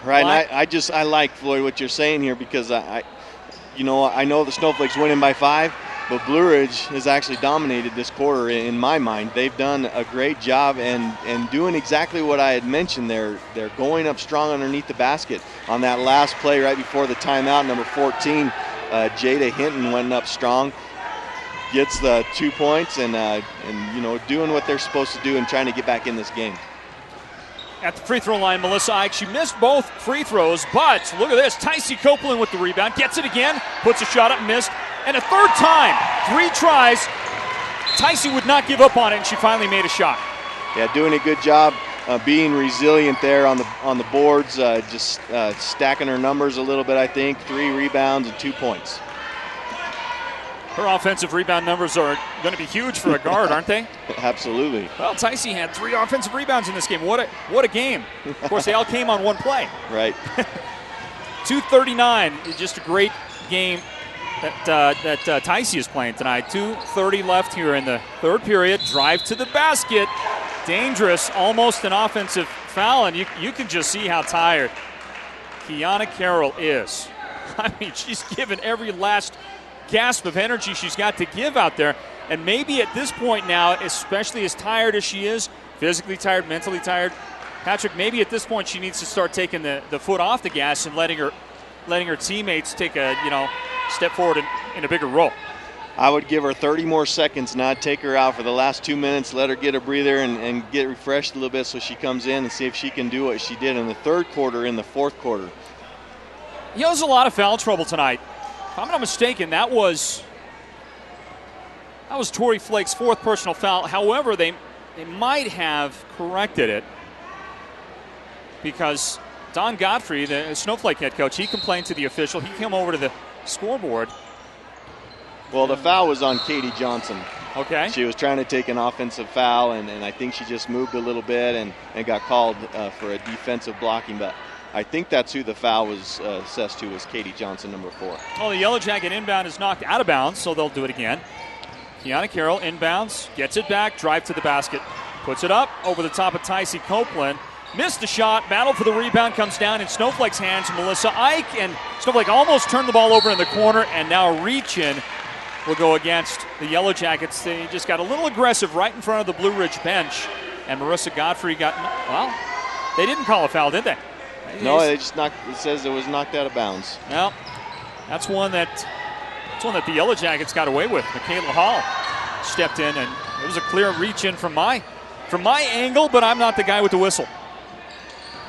[SPEAKER 4] Right, and I like, Floyd, what you're saying here because I know the Snowflake's winning by 5, but Blue Ridge has actually dominated this quarter in my mind. They've done a great job and doing exactly what I had mentioned. They're going up strong underneath the basket. On that last play right before the timeout, number 14, Jada Hinton went up strong. Gets the 2 points and doing what they're supposed to do and trying to get back in this game.
[SPEAKER 10] At the free throw line, Melissa Ike, she missed both free throws, but look at this. Tycee Copeland with the rebound, gets it again, puts a shot up, missed, and a third time, 3 tries. Tycee would not give up on it, and she finally made a shot.
[SPEAKER 4] Yeah, doing a good job being resilient there on the boards, just stacking her numbers a little bit, I think. 3 rebounds and 2 points.
[SPEAKER 10] Her offensive rebound numbers are going to be huge for a guard, aren't they?
[SPEAKER 4] Absolutely.
[SPEAKER 10] Well, Tycee had 3 offensive rebounds in this game. What a game. Of course, they all came on one play.
[SPEAKER 4] Right.
[SPEAKER 10] 2:39, just a great game that Tycee is playing tonight. 2:30 left here in the third period. Drive to the basket. Dangerous, almost an offensive foul, and you can just see how tired Kiana Carroll is. I mean, she's given every last gasp of energy she's got to give out there. And maybe at this point now, especially as tired as she is, physically tired, mentally tired, Patrick, maybe at this point she needs to start taking the foot off the gas and letting her teammates take a step forward in a bigger role.
[SPEAKER 4] I would give her 30 more seconds, not take her out for the last 2 minutes, let her get a breather and get refreshed a little bit so she comes in and see if she can do what she did in the third quarter in the fourth quarter.
[SPEAKER 10] There's a lot of foul trouble tonight. If I'm not mistaken, that was Tori Flake's fourth personal foul. However, they might have corrected it because Don Godfrey, the Snowflake head coach, he complained to the official. He came over to the scoreboard.
[SPEAKER 4] Well, the foul was on Katie Johnson.
[SPEAKER 10] Okay.
[SPEAKER 4] She was trying to take an offensive foul, and I think she just moved a little bit and got called for a defensive blocking. But I think that's who the foul was assessed to, was Katie Johnson, number 4.
[SPEAKER 10] Oh, the Yellow Jacket inbound is knocked out of bounds, so they'll do it again. Kiana Carroll inbounds, gets it back, drive to the basket, puts it up over the top of Tycee Copeland. Missed the shot, battle for the rebound, comes down in Snowflake's hands. Melissa Ike, and Snowflake almost turned the ball over in the corner, and now a reach-in will go against the Yellow Jackets. They just got a little aggressive right in front of the Blue Ridge bench, and Marissa Godfrey they didn't call a foul, did they?
[SPEAKER 4] No, they just knocked. It says it was knocked out of bounds.
[SPEAKER 10] Well, that's one that the Yellow Jackets got away with. Michaela Hall stepped in, and it was a clear reach-in from my angle, but I'm not the guy with the whistle.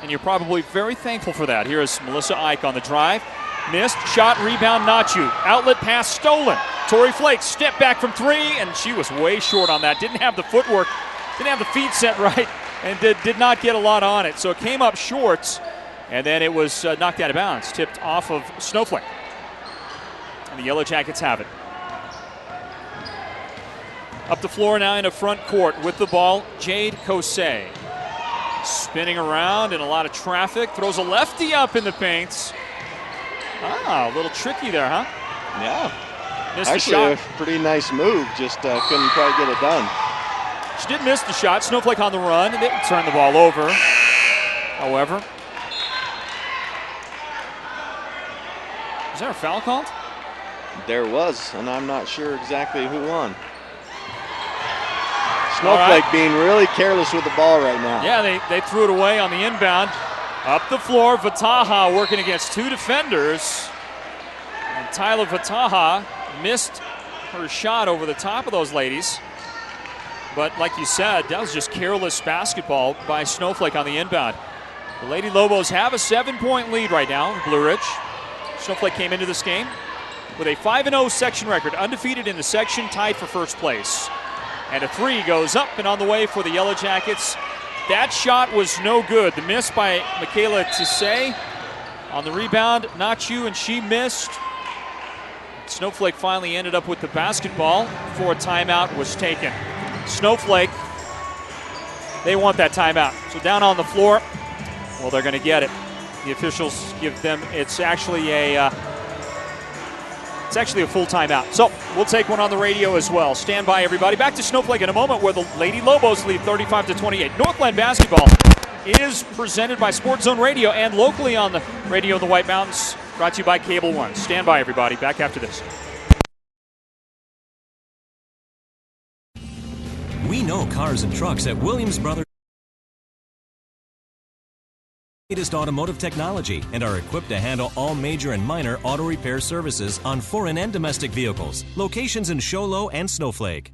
[SPEAKER 10] And you're probably very thankful for that. Here is Melissa Ike on the drive. Missed, shot, rebound, not you. Outlet pass stolen. Tori Flake step back from 3, and she was way short on that. Didn't have the footwork, didn't have the feet set right, and did not get a lot on it. So it came up short, and then it was knocked out of bounds, tipped off of Snowflake. And the Yellow Jackets have it. Up the floor now in a front court with the ball, Jade Kosei. Spinning around in a lot of traffic, throws a lefty up in the paints. A little tricky there, huh?
[SPEAKER 4] Yeah.
[SPEAKER 10] Missed
[SPEAKER 4] Actually,
[SPEAKER 10] the
[SPEAKER 4] a
[SPEAKER 10] shot.
[SPEAKER 4] pretty nice move, just couldn't quite get it done.
[SPEAKER 10] She did miss the shot. Snowflake on the run. They turn the ball over. However, is there a foul called?
[SPEAKER 4] There was, and I'm not sure exactly who won. Snowflake being really careless with the ball right now.
[SPEAKER 10] Yeah, they threw it away on the inbound. Up the floor, Vataha working against 2 defenders. And Tyler Vataha missed her shot over the top of those ladies. But like you said, that was just careless basketball by Snowflake on the inbound. The Lady Lobos have a 7-point lead right now, Blue Ridge. Snowflake came into this game with a 5-0 section record, undefeated in the section, tied for first place. And a 3 goes up and on the way for the Yellow Jackets. That shot was no good. The miss by Michaela Tisset. On the rebound, not you, and she missed. Snowflake finally ended up with the basketball before a timeout was taken. Snowflake, they want that timeout. So down on the floor, well, they're going to get it. The officials give them, it's actually a full timeout. So we'll take one on the radio as well. Stand by, everybody. Back to Snowflake in a moment, where the Lady Lobos lead 35-28. Northland basketball is presented by Sports Zone Radio and locally on the radio in the White Mountains, brought to you by Cable One. Stand by, everybody. Back after this.
[SPEAKER 7] We know cars and trucks at Williams Brothers. Latest automotive technology and are equipped to handle all major and minor auto repair services on foreign and domestic vehicles. Locations in Show Low and Snowflake.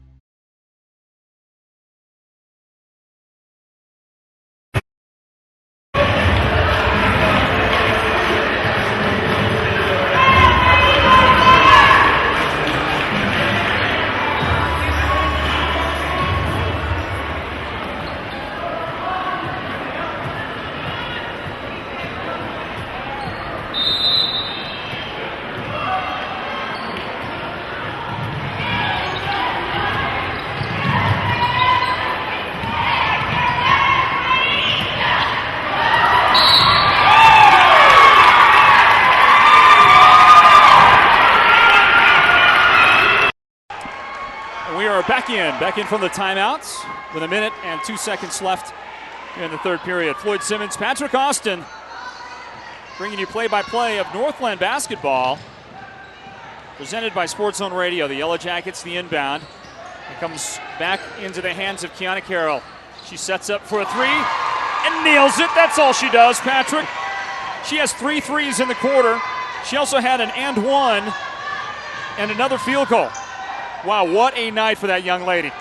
[SPEAKER 10] Back in from the timeouts with 1 minute and 2 seconds left in the third period. Floyd Simmons, Patrick Austin, bringing you play-by-play of Northland basketball, presented by Sports Zone Radio. The Yellow Jackets, the inbound. It comes back into the hands of Kiana Carroll. She sets up for a three and nails it. That's all she does, Patrick. She has 3 threes in the quarter. She also had an and one and another field goal. Wow, what a night for that young lady.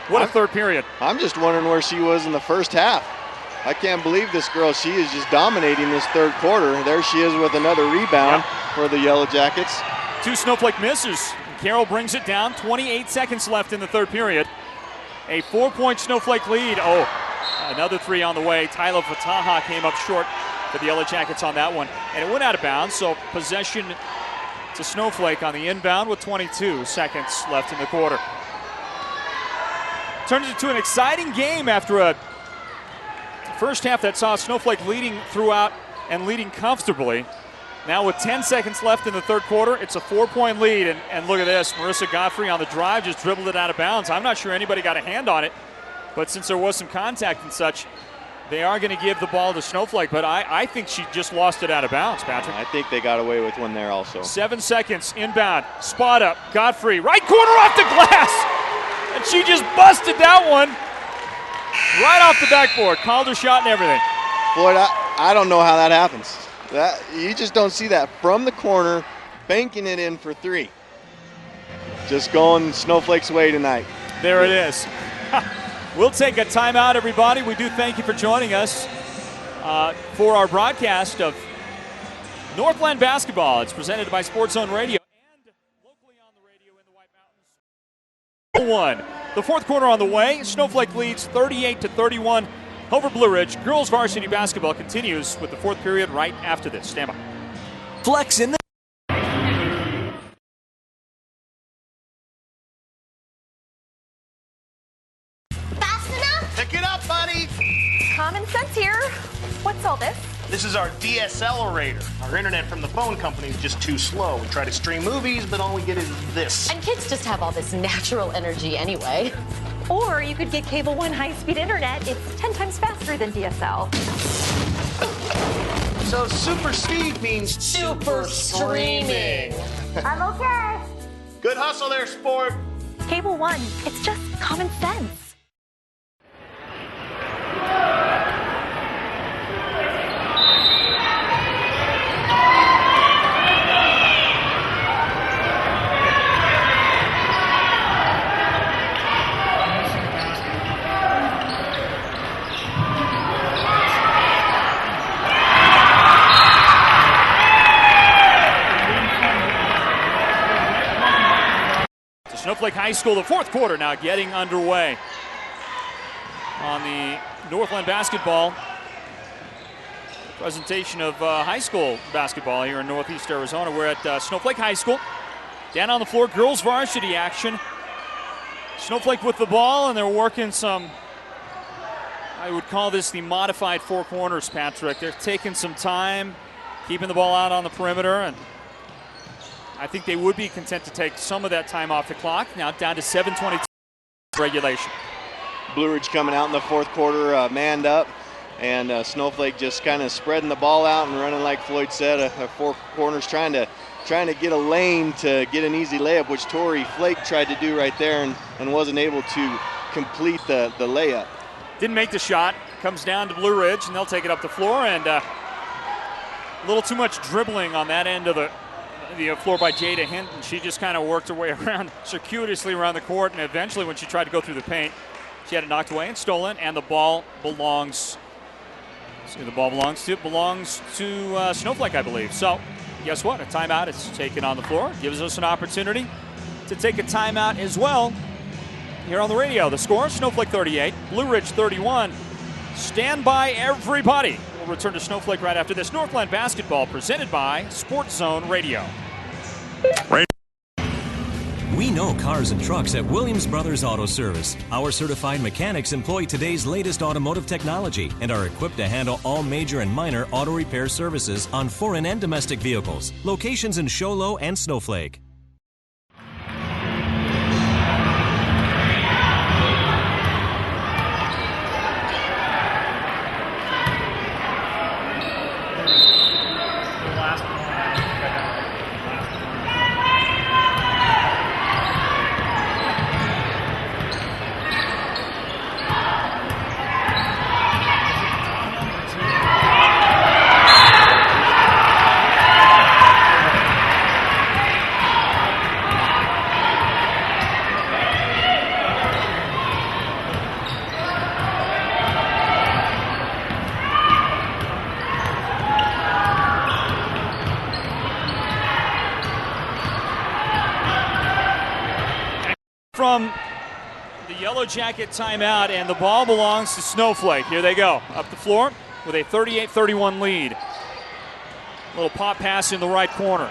[SPEAKER 10] What a third period.
[SPEAKER 4] I'm just wondering where she was in the first half. I can't believe this girl. She is just dominating this third quarter. There she is with another rebound for the Yellowjackets.
[SPEAKER 10] 2 Snowflake misses. Carroll brings it down. 28 seconds left in the third period. A 4-point Snowflake lead. Oh, another 3 on the way. Tyler Fataha came up short for the Yellowjackets on that one. And it went out of bounds, so possession to Snowflake on the inbound with 22 seconds left in the quarter. Turns into an exciting game after a first half that saw Snowflake leading throughout and leading comfortably. Now with 10 seconds left in the third quarter, it's a 4-point lead. And look at this, Marissa Godfrey on the drive just dribbled it out of bounds. I'm not sure anybody got a hand on it, but since there was some contact and such, they are going to give the ball to Snowflake, but I think she just lost it out of bounds, Patrick.
[SPEAKER 4] I think they got away with one there also.
[SPEAKER 10] 7 seconds, inbound, spot up, Godfrey, right corner off the glass! And she just busted that one right off the backboard. Called her shot and everything.
[SPEAKER 4] Floyd, I don't know how that happens. You just don't see that from the corner, banking it in for 3. Just going Snowflake's way tonight.
[SPEAKER 10] There it is. We'll take a timeout, everybody. We do thank you for joining us for our broadcast of Northland Basketball. It's presented by Sports Zone Radio and locally on the radio in the White Mountains. The fourth quarter on the way. Snowflake leads 38-31 over Blue Ridge. Girls varsity basketball continues with the fourth period right after this. Stand by.
[SPEAKER 9] Flex in the
[SPEAKER 11] Fast enough?
[SPEAKER 5] Pick it up, buddy.
[SPEAKER 6] Common sense here. What's all this?
[SPEAKER 5] This is our DSLerator. Our internet from the phone company is just too slow. We try to stream movies, but all we get is this.
[SPEAKER 6] And kids just have all this natural energy anyway. Or you could get Cable One high-speed internet. It's 10 times faster than DSL.
[SPEAKER 5] So super speed means super streaming.
[SPEAKER 11] I'm okay.
[SPEAKER 5] Good hustle there, sport.
[SPEAKER 6] Cable One, it's just common sense.
[SPEAKER 10] Snowflake High School, the fourth quarter now getting underway on the Northland basketball presentation of high school basketball here in Northeast Arizona. We're at Snowflake High School. Down on the floor, girls varsity action. Snowflake with the ball, and they're working some, I would call this the modified 4 corners, Patrick. They're taking some time, keeping the ball out on the perimeter, and I think they would be content to take some of that time off the clock. Now down to 7:22 regulation.
[SPEAKER 4] Blue Ridge coming out in the fourth quarter, manned up, and Snowflake just kind of spreading the ball out and running like Floyd said, 4 corners, trying to get a lane to get an easy layup, which Tori Flake tried to do right there and wasn't able to complete the layup.
[SPEAKER 10] Didn't make the shot. Comes down to Blue Ridge, and they'll take it up the floor, and a little too much dribbling on that end of the floor by Jada Hinton. She just kind of worked her way around, circuitously around the court, and eventually when she tried to go through the paint, she had it knocked away and stolen, and the ball belongs to Snowflake, I believe. So guess what? A timeout is taken on the floor. Gives us an opportunity to take a timeout as well here on the radio. The score, Snowflake 38, Blue Ridge 31. Stand by, everybody. We'll return to Snowflake right after this. Northland basketball presented by Sports Zone Radio.
[SPEAKER 7] We know cars and trucks at Williams Brothers Auto Service. Our certified mechanics employ today's latest automotive technology and are equipped to handle all major and minor auto repair services on foreign and domestic vehicles. Locations in Show Low and Snowflake.
[SPEAKER 10] from the Yellow Jacket timeout, and the ball belongs to Snowflake. Here they go, up the floor with a 38-31 lead. Little pop pass in the right corner.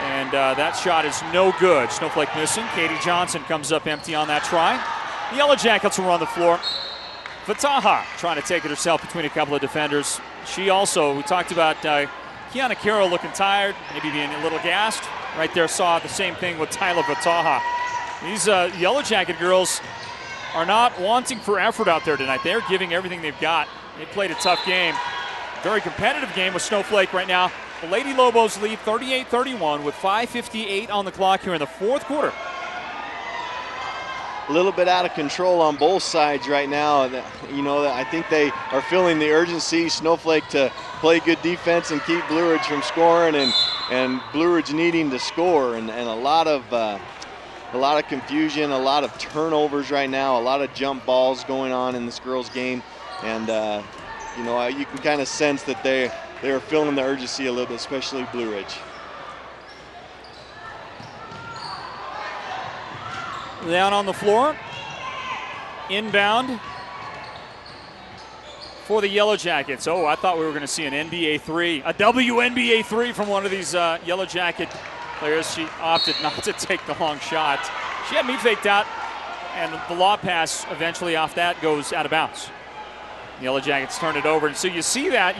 [SPEAKER 10] And that shot is no good. Snowflake missing. Katie Johnson comes up empty on that try. The Yellow Jackets are on the floor. Vataha trying to take it herself between a couple of defenders. She also, we talked about Kiana Carroll looking tired, maybe being a little gassed. Right there, saw the same thing with Tyler Vataha. These Yellow Jacket girls are not wanting for effort out there tonight. They're giving everything they've got. They played a tough game. Very competitive game with Snowflake right now. The Lady Lobos lead 38-31 with 5:58 on the clock here in the fourth quarter.
[SPEAKER 4] A little bit out of control on both sides right now. I think they are feeling the urgency. Snowflake to play good defense and keep Blue Ridge from scoring, and Blue Ridge needing to score, and a lot of confusion, a lot of turnovers right now, a lot of jump balls going on in this girls' game, and you can kind of sense that they are feeling the urgency a little bit, especially Blue Ridge.
[SPEAKER 10] Down on the floor, inbound for the Yellow Jackets. Oh, I thought we were going to see an NBA 3, a WNBA 3 from one of these Yellow Jacket players. She opted not to take the long shot. She had me faked out, and the lob pass eventually off that goes out of bounds. The Yellow Jackets turn it over, and so you see that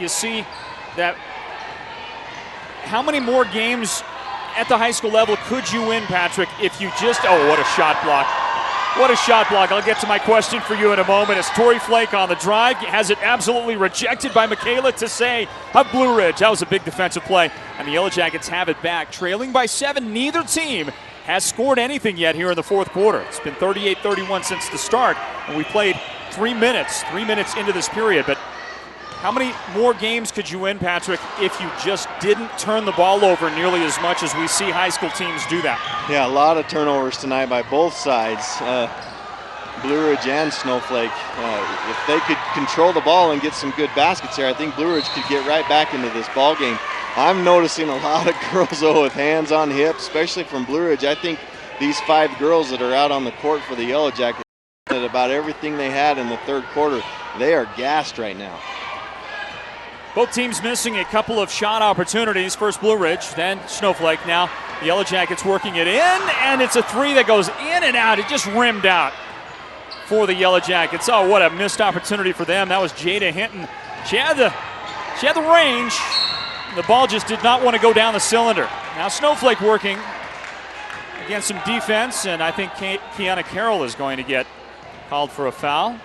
[SPEAKER 10] how many more games at the high school level could you win, Patrick, if you just, what a shot block. What a shot block. I'll get to my question for you in a moment as Tori Flake on the drive has it absolutely rejected by Michaela Tessay of Blue Ridge. That was a big defensive play, and the Yellow Jackets have it back. Trailing by 7, neither team has scored anything yet here in the fourth quarter. It's been 38-31 since the start, and we played 3 minutes into this period, but how many more games could you win, Patrick, if you just didn't turn the ball over nearly as much as we see high school teams do that?
[SPEAKER 4] Yeah, a lot of turnovers tonight by both sides, Blue Ridge and Snowflake. If they could control the ball and get some good baskets here, I think Blue Ridge could get right back into this ball game. I'm noticing a lot of girls, though, with hands on hips, especially from Blue Ridge. I think these 5 girls that are out on the court for the Yellow Jackets did about everything they had in the third quarter. They are gassed right now.
[SPEAKER 10] Both teams missing a couple of shot opportunities. First Blue Ridge, then Snowflake. Now the Yellow Jackets working it in, and it's a 3 that goes in and out. It just rimmed out for the Yellow Jackets. Oh, what a missed opportunity for them. That was Jada Hinton. She had the range. The ball just did not want to go down the cylinder. Now Snowflake working against some defense, and I think Kiana Carroll is going to get called for a foul.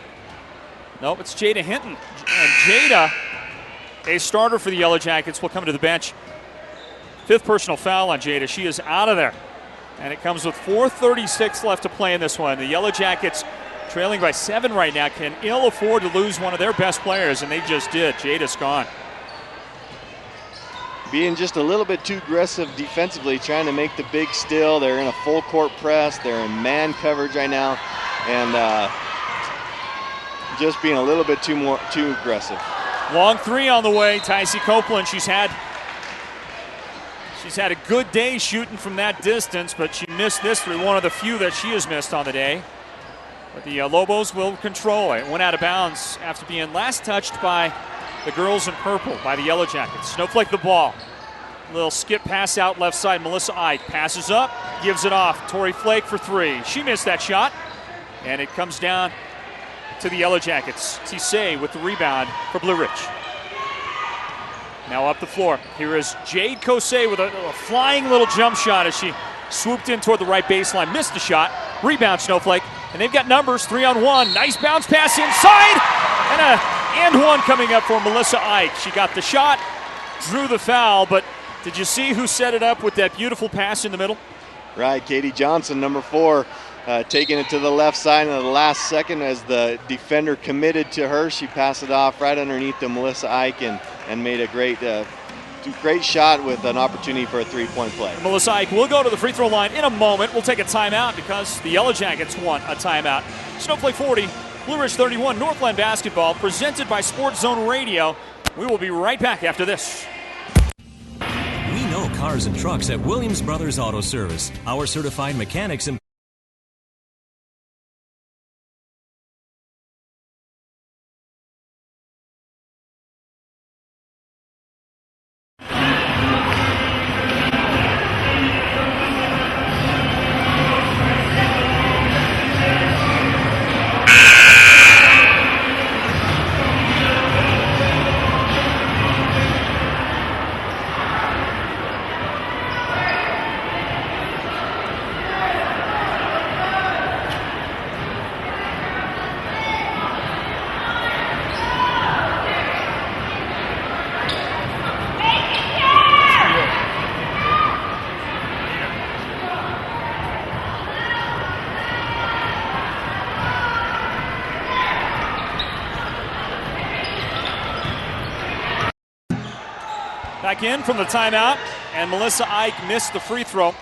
[SPEAKER 10] Nope, it's Jada Hinton. And Jada, a starter for the Yellow Jackets, will come to the bench. 5th personal foul on Jada. She is out of there. And it comes with 4:36 left to play in this one. The Yellow Jackets trailing by 7 right now can ill afford to lose one of their best players, and they just did. Jada's gone.
[SPEAKER 4] Being just a little bit too aggressive defensively, trying to make the big steal. They're in a full court press. They're in man coverage right now. And just being a little bit too aggressive.
[SPEAKER 10] Long 3 on the way. Tycee Copeland, she's had a good day shooting from that distance, but she missed this 3, one of the few that she has missed on the day. But the Lobos will control it. Went out of bounds after being last touched by the girls in purple, by the Yellow Jackets. Snowflake the ball. Little skip pass out left side. Melissa Ike passes up, gives it off. Tori Flake for 3. She missed that shot, and it comes down to the Yellow Jackets. Tessay with the rebound for Blue Ridge. Now up the floor. Here is Jade Kosei with a flying little jump shot as she swooped in toward the right baseline. Missed the shot. Rebound Snowflake. And they've got numbers, 3-on-1. Nice bounce pass inside. And a and one coming up for Melissa Ike. She got the shot, drew the foul, but did you see who set it up with that beautiful pass in the middle?
[SPEAKER 4] Right, Katie Johnson, number 4. Taking it to the left side in the last second as the defender committed to her. She passed it off right underneath the Melissa Ike and made a great shot with an opportunity for a 3-point play.
[SPEAKER 10] Melissa Ike will go to the free throw line in a moment. We'll take a timeout because the Yellow Jackets want a timeout. Snowflake 40, Blue Ridge 31, Northland basketball presented by Sports Zone Radio. We will be right back after this.
[SPEAKER 7] We know cars and trucks at Williams Brothers Auto Service. Our certified mechanics and
[SPEAKER 10] Back in from the timeout, and Melissa Ike missed the free throw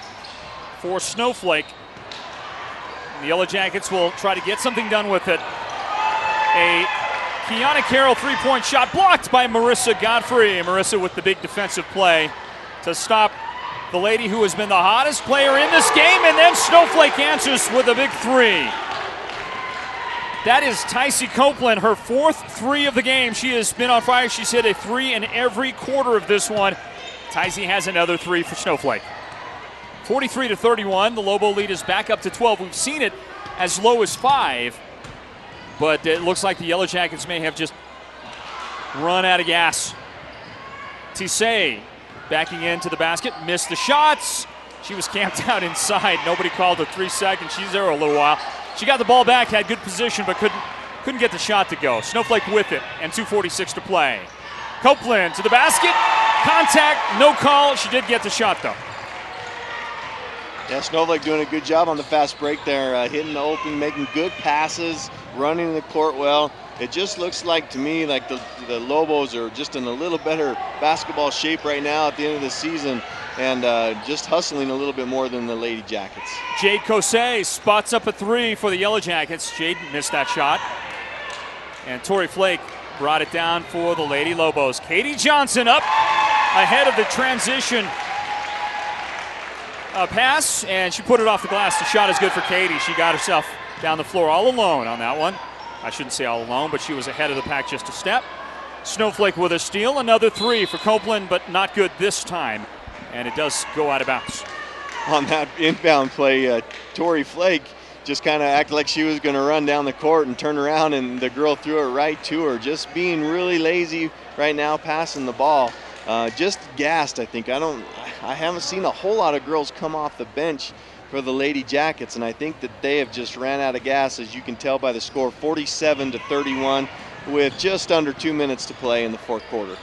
[SPEAKER 10] for Snowflake. The Yellowjackets will try to get something done with it. A Kiana Carroll three-point shot blocked by Marissa Godfrey. Marissa with the big defensive play to stop the lady who has been the hottest player in this game, and then Snowflake answers with a big three. That is Tycee Copeland, her fourth three of the game. She has been on fire. She's hit a three in every quarter of this one. Tycee has another three for Snowflake. 43-31, the Lobo lead is back up to 12. We've seen it as low as 5, but it looks like the Yellowjackets may have just run out of gas. Tisay backing into the basket, missed the shots. She was camped out inside. Nobody called her 3 seconds. She's there a little while. She got the ball back, had good position, but couldn't get the shot to go. Snowflake with it, and 2:46 to play. Copeland to the basket. Contact, no call. She did get the shot, though.
[SPEAKER 4] Yeah, Snowflake doing a good job on the fast break there, hitting the opening, making good passes, running the court well. It just looks like to me like the Lobos are just in a little better basketball shape right now at the end of the season, and just hustling a little bit more than the Lady Jackets.
[SPEAKER 10] Jade Kosei spots up a three for the Yellowjackets. Jade missed that shot. And Tori Flake brought it down for the Lady Lobos. Katie Johnson up ahead of the transition pass, and she put it off the glass. The shot is good for Katie. She got herself down the floor all alone on that one. I shouldn't say all alone, but she was ahead of the pack just a step. Snowflake with a steal. Another three for Copeland, but not good this time. And it does go out of bounds.
[SPEAKER 4] On that inbound play, Tori Flake just kind of acted like she was going to run down the court and turn around, and the girl threw it right to her. Just being really lazy right now, passing the ball. Just gassed, I think. I haven't seen a whole lot of girls come off the bench for the Lady Jackets, and I think that they have just ran out of gas, as you can tell by the score, 47-31, with just under 2 minutes to play in the fourth quarter.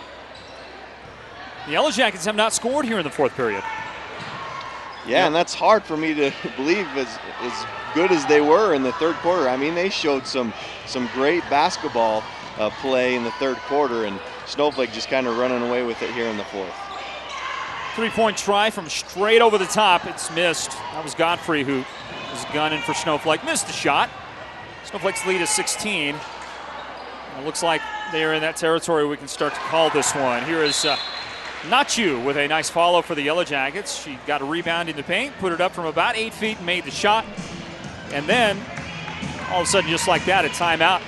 [SPEAKER 10] The Yellowjackets have not scored here in the fourth period.
[SPEAKER 4] Yeah, and that's hard for me to believe as good as they were in the third quarter. I mean, they showed some great basketball play in the third quarter, and Snowflake just kind of running away with it here in the fourth.
[SPEAKER 10] Three-point try from straight over the top. It's missed. That was Godfrey who was gunning for Snowflake. Missed the shot. Snowflake's lead is 16. It looks like they're in that territory we can start to call this one. Here is Nachu with a nice follow for the Yellowjackets. She got a rebound in the paint, put it up from about 8 feet and made the shot. And then, all of a sudden, just like that, a timeout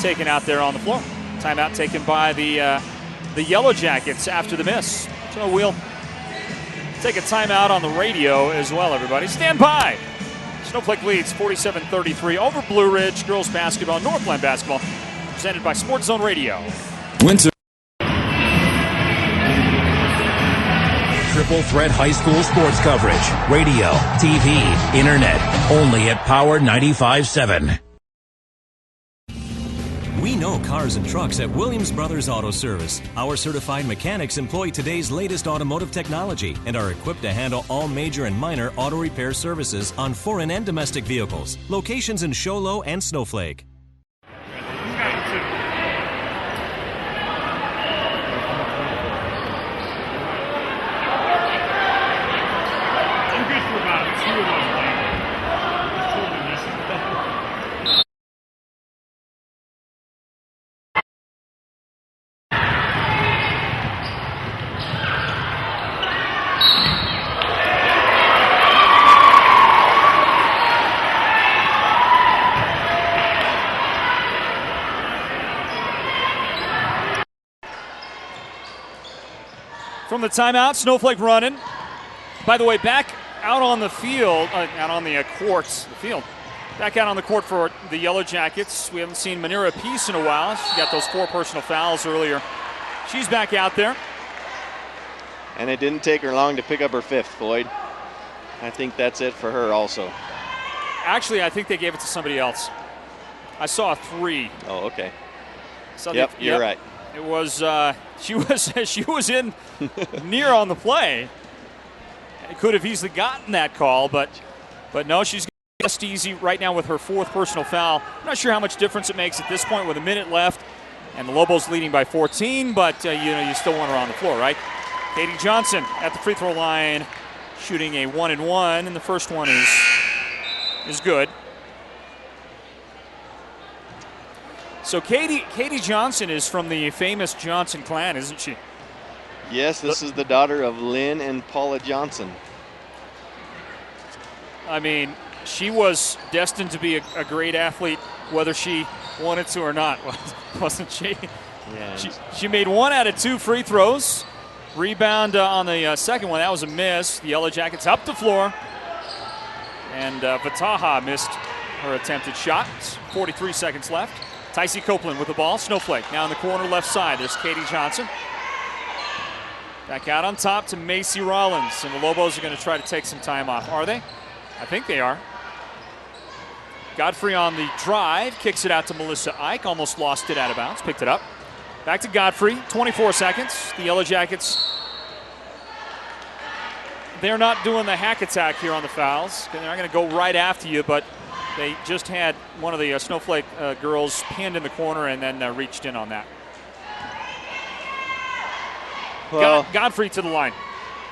[SPEAKER 10] taken out there on the floor. Timeout taken by the Yellowjackets after the miss. So we'll take a timeout on the radio as well, everybody. Stand by. Snowflake leads 47-33 over Blue Ridge girls basketball, Northland basketball, presented by Sports Zone Radio.
[SPEAKER 9] Winter.
[SPEAKER 8] Triple threat high school sports coverage. Radio, TV, internet. Only at Power 95.7.
[SPEAKER 7] We know cars and trucks at Williams Brothers Auto Service. Our certified mechanics employ today's latest automotive technology and are equipped to handle all major and minor auto repair services on foreign and domestic vehicles. Locations in Show Low and Snowflake.
[SPEAKER 10] From the timeout, Snowflake running. By the way, back out on the field, out on the courts, the field. Back out on the court for the Yellowjackets. We haven't seen Manira Peace in a while. She got those 4 personal fouls earlier. She's back out there.
[SPEAKER 4] And it didn't take her long to pick up her 5th, Floyd. I think that's it for her also.
[SPEAKER 10] Actually, I think they gave it to somebody else. I saw a 3.
[SPEAKER 4] Oh, okay.
[SPEAKER 10] So
[SPEAKER 4] yep, you're right.
[SPEAKER 10] It was she was in near on the play. It could have easily gotten that call, but no, she's just easy right now with her 4th personal foul. I'm not sure how much difference it makes at this point with a minute left And the Lobos leading by 14, but you still want her on the floor, right? Katie Johnson at the free throw line, shooting a 1-and-1, and the first one is good. So Katie Johnson is from the famous Johnson clan, isn't she?
[SPEAKER 4] Yes, this is the daughter of Lynn and Paula Johnson.
[SPEAKER 10] I mean, she was destined to be a great athlete, whether she wanted to or not, wasn't she?
[SPEAKER 4] Yeah.
[SPEAKER 10] She made 1 out of 2 free throws. Rebound on the second one, that was a miss. The Yellowjackets up the floor. And Vataha missed her attempted shot. 43 seconds left. Tycee Copeland with the ball. Snowflake now in the corner left side. There's Katie Johnson. Back out on top to Macy Rollins. And the Lobos are going to try to take some time off. Are they? I think they are. Godfrey on the drive. Kicks it out to Melissa Ike. Almost lost it out of bounds. Picked it up. Back to Godfrey. 24 seconds. The Yellowjackets, they're not doing the hack attack here on the fouls. They're not going to go right after you, but they just had one of the Snowflake girls pinned in the corner and then reached in on that.
[SPEAKER 4] Well,
[SPEAKER 10] Godfrey to the line.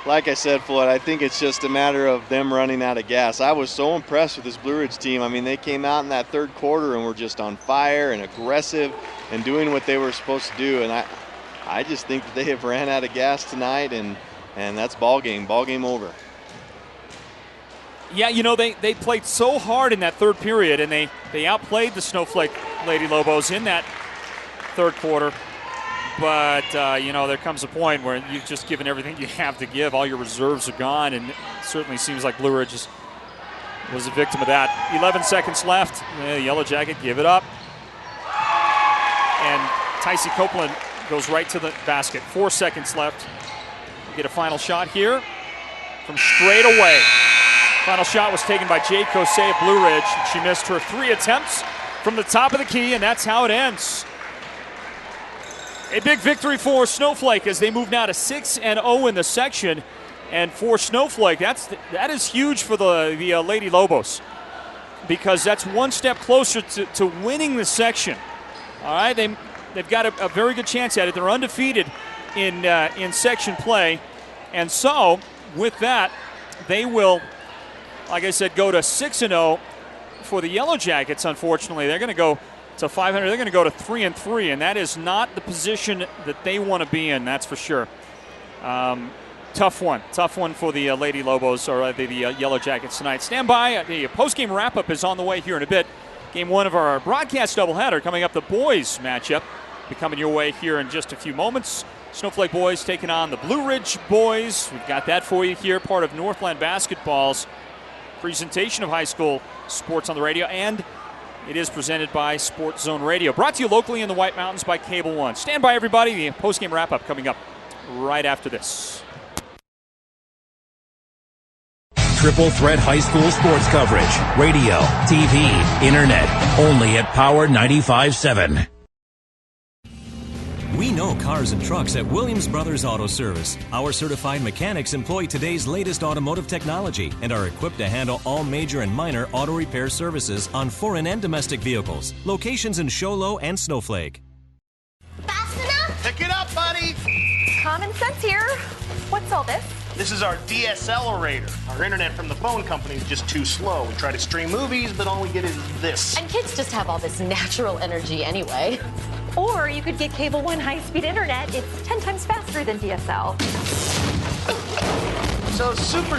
[SPEAKER 4] Like I said, Floyd, I think it's just a matter of them running out of gas. I was so impressed with this Blue Ridge team. I mean, they came out in that third quarter and were just on fire and aggressive and doing what they were supposed to do. And I just think that they have ran out of gas tonight, and that's ball game over.
[SPEAKER 10] Yeah, they played so hard in that third period, and they outplayed the Snowflake Lady Lobos in that third quarter. But, there comes a point where you've just given everything you have to give. All your reserves are gone, and it certainly seems like Blue Ridge was a victim of that. 11 seconds left. The Yellowjacket give it up. And Tycee Copeland goes right to the basket. 4 seconds left. Get a final shot here from straight away. Final shot was taken by Jade Kosei of Blue Ridge. She missed her 3 attempts from the top of the key, and that's how it ends. A big victory for Snowflake as they move now to 6-0 in the section. And for Snowflake, that is huge for the Lady Lobos, because that's one step closer to winning the section. All right, they've got a very good chance at it. They're undefeated in section play. And so, with that, they will, like I said, go to 6-0. For the Yellowjackets, unfortunately, they're going to go to 500. They're going to go to 3-3, and that is not the position that they want to be in, that's for sure. Tough one for the Lady Lobos, or the Yellowjackets tonight. Stand by. The post-game wrap-up is on the way here in a bit. Game 1 of our broadcast doubleheader coming up, the boys matchup, be coming your way here in just a few moments. Snowflake boys taking on the Blue Ridge boys. We've got that for you here, part of Northland Basketball's presentation of high school sports on the radio, and it is presented by Sports Zone Radio. Brought to you locally in the White Mountains by Cable One. Stand by, everybody. The post-game wrap-up coming up right after this.
[SPEAKER 8] Triple threat high school sports coverage. Radio, TV, internet. Only at Power 95.7.
[SPEAKER 7] We know cars and trucks at Williams Brothers Auto Service. Our certified mechanics employ today's latest automotive technology and are equipped to handle all major and minor auto repair services on foreign and domestic vehicles. Locations in Show Low and Snowflake.
[SPEAKER 11] Fast enough?
[SPEAKER 5] Pick it up, buddy!
[SPEAKER 6] Common sense here. What's all this?
[SPEAKER 5] This is our DSLerator. Our internet from the phone company is just too slow. We try to stream movies, but all we get is this.
[SPEAKER 6] And kids just have all this natural energy anyway. Or you could get Cable One high-speed internet. It's 10 times faster than DSL.
[SPEAKER 5] So super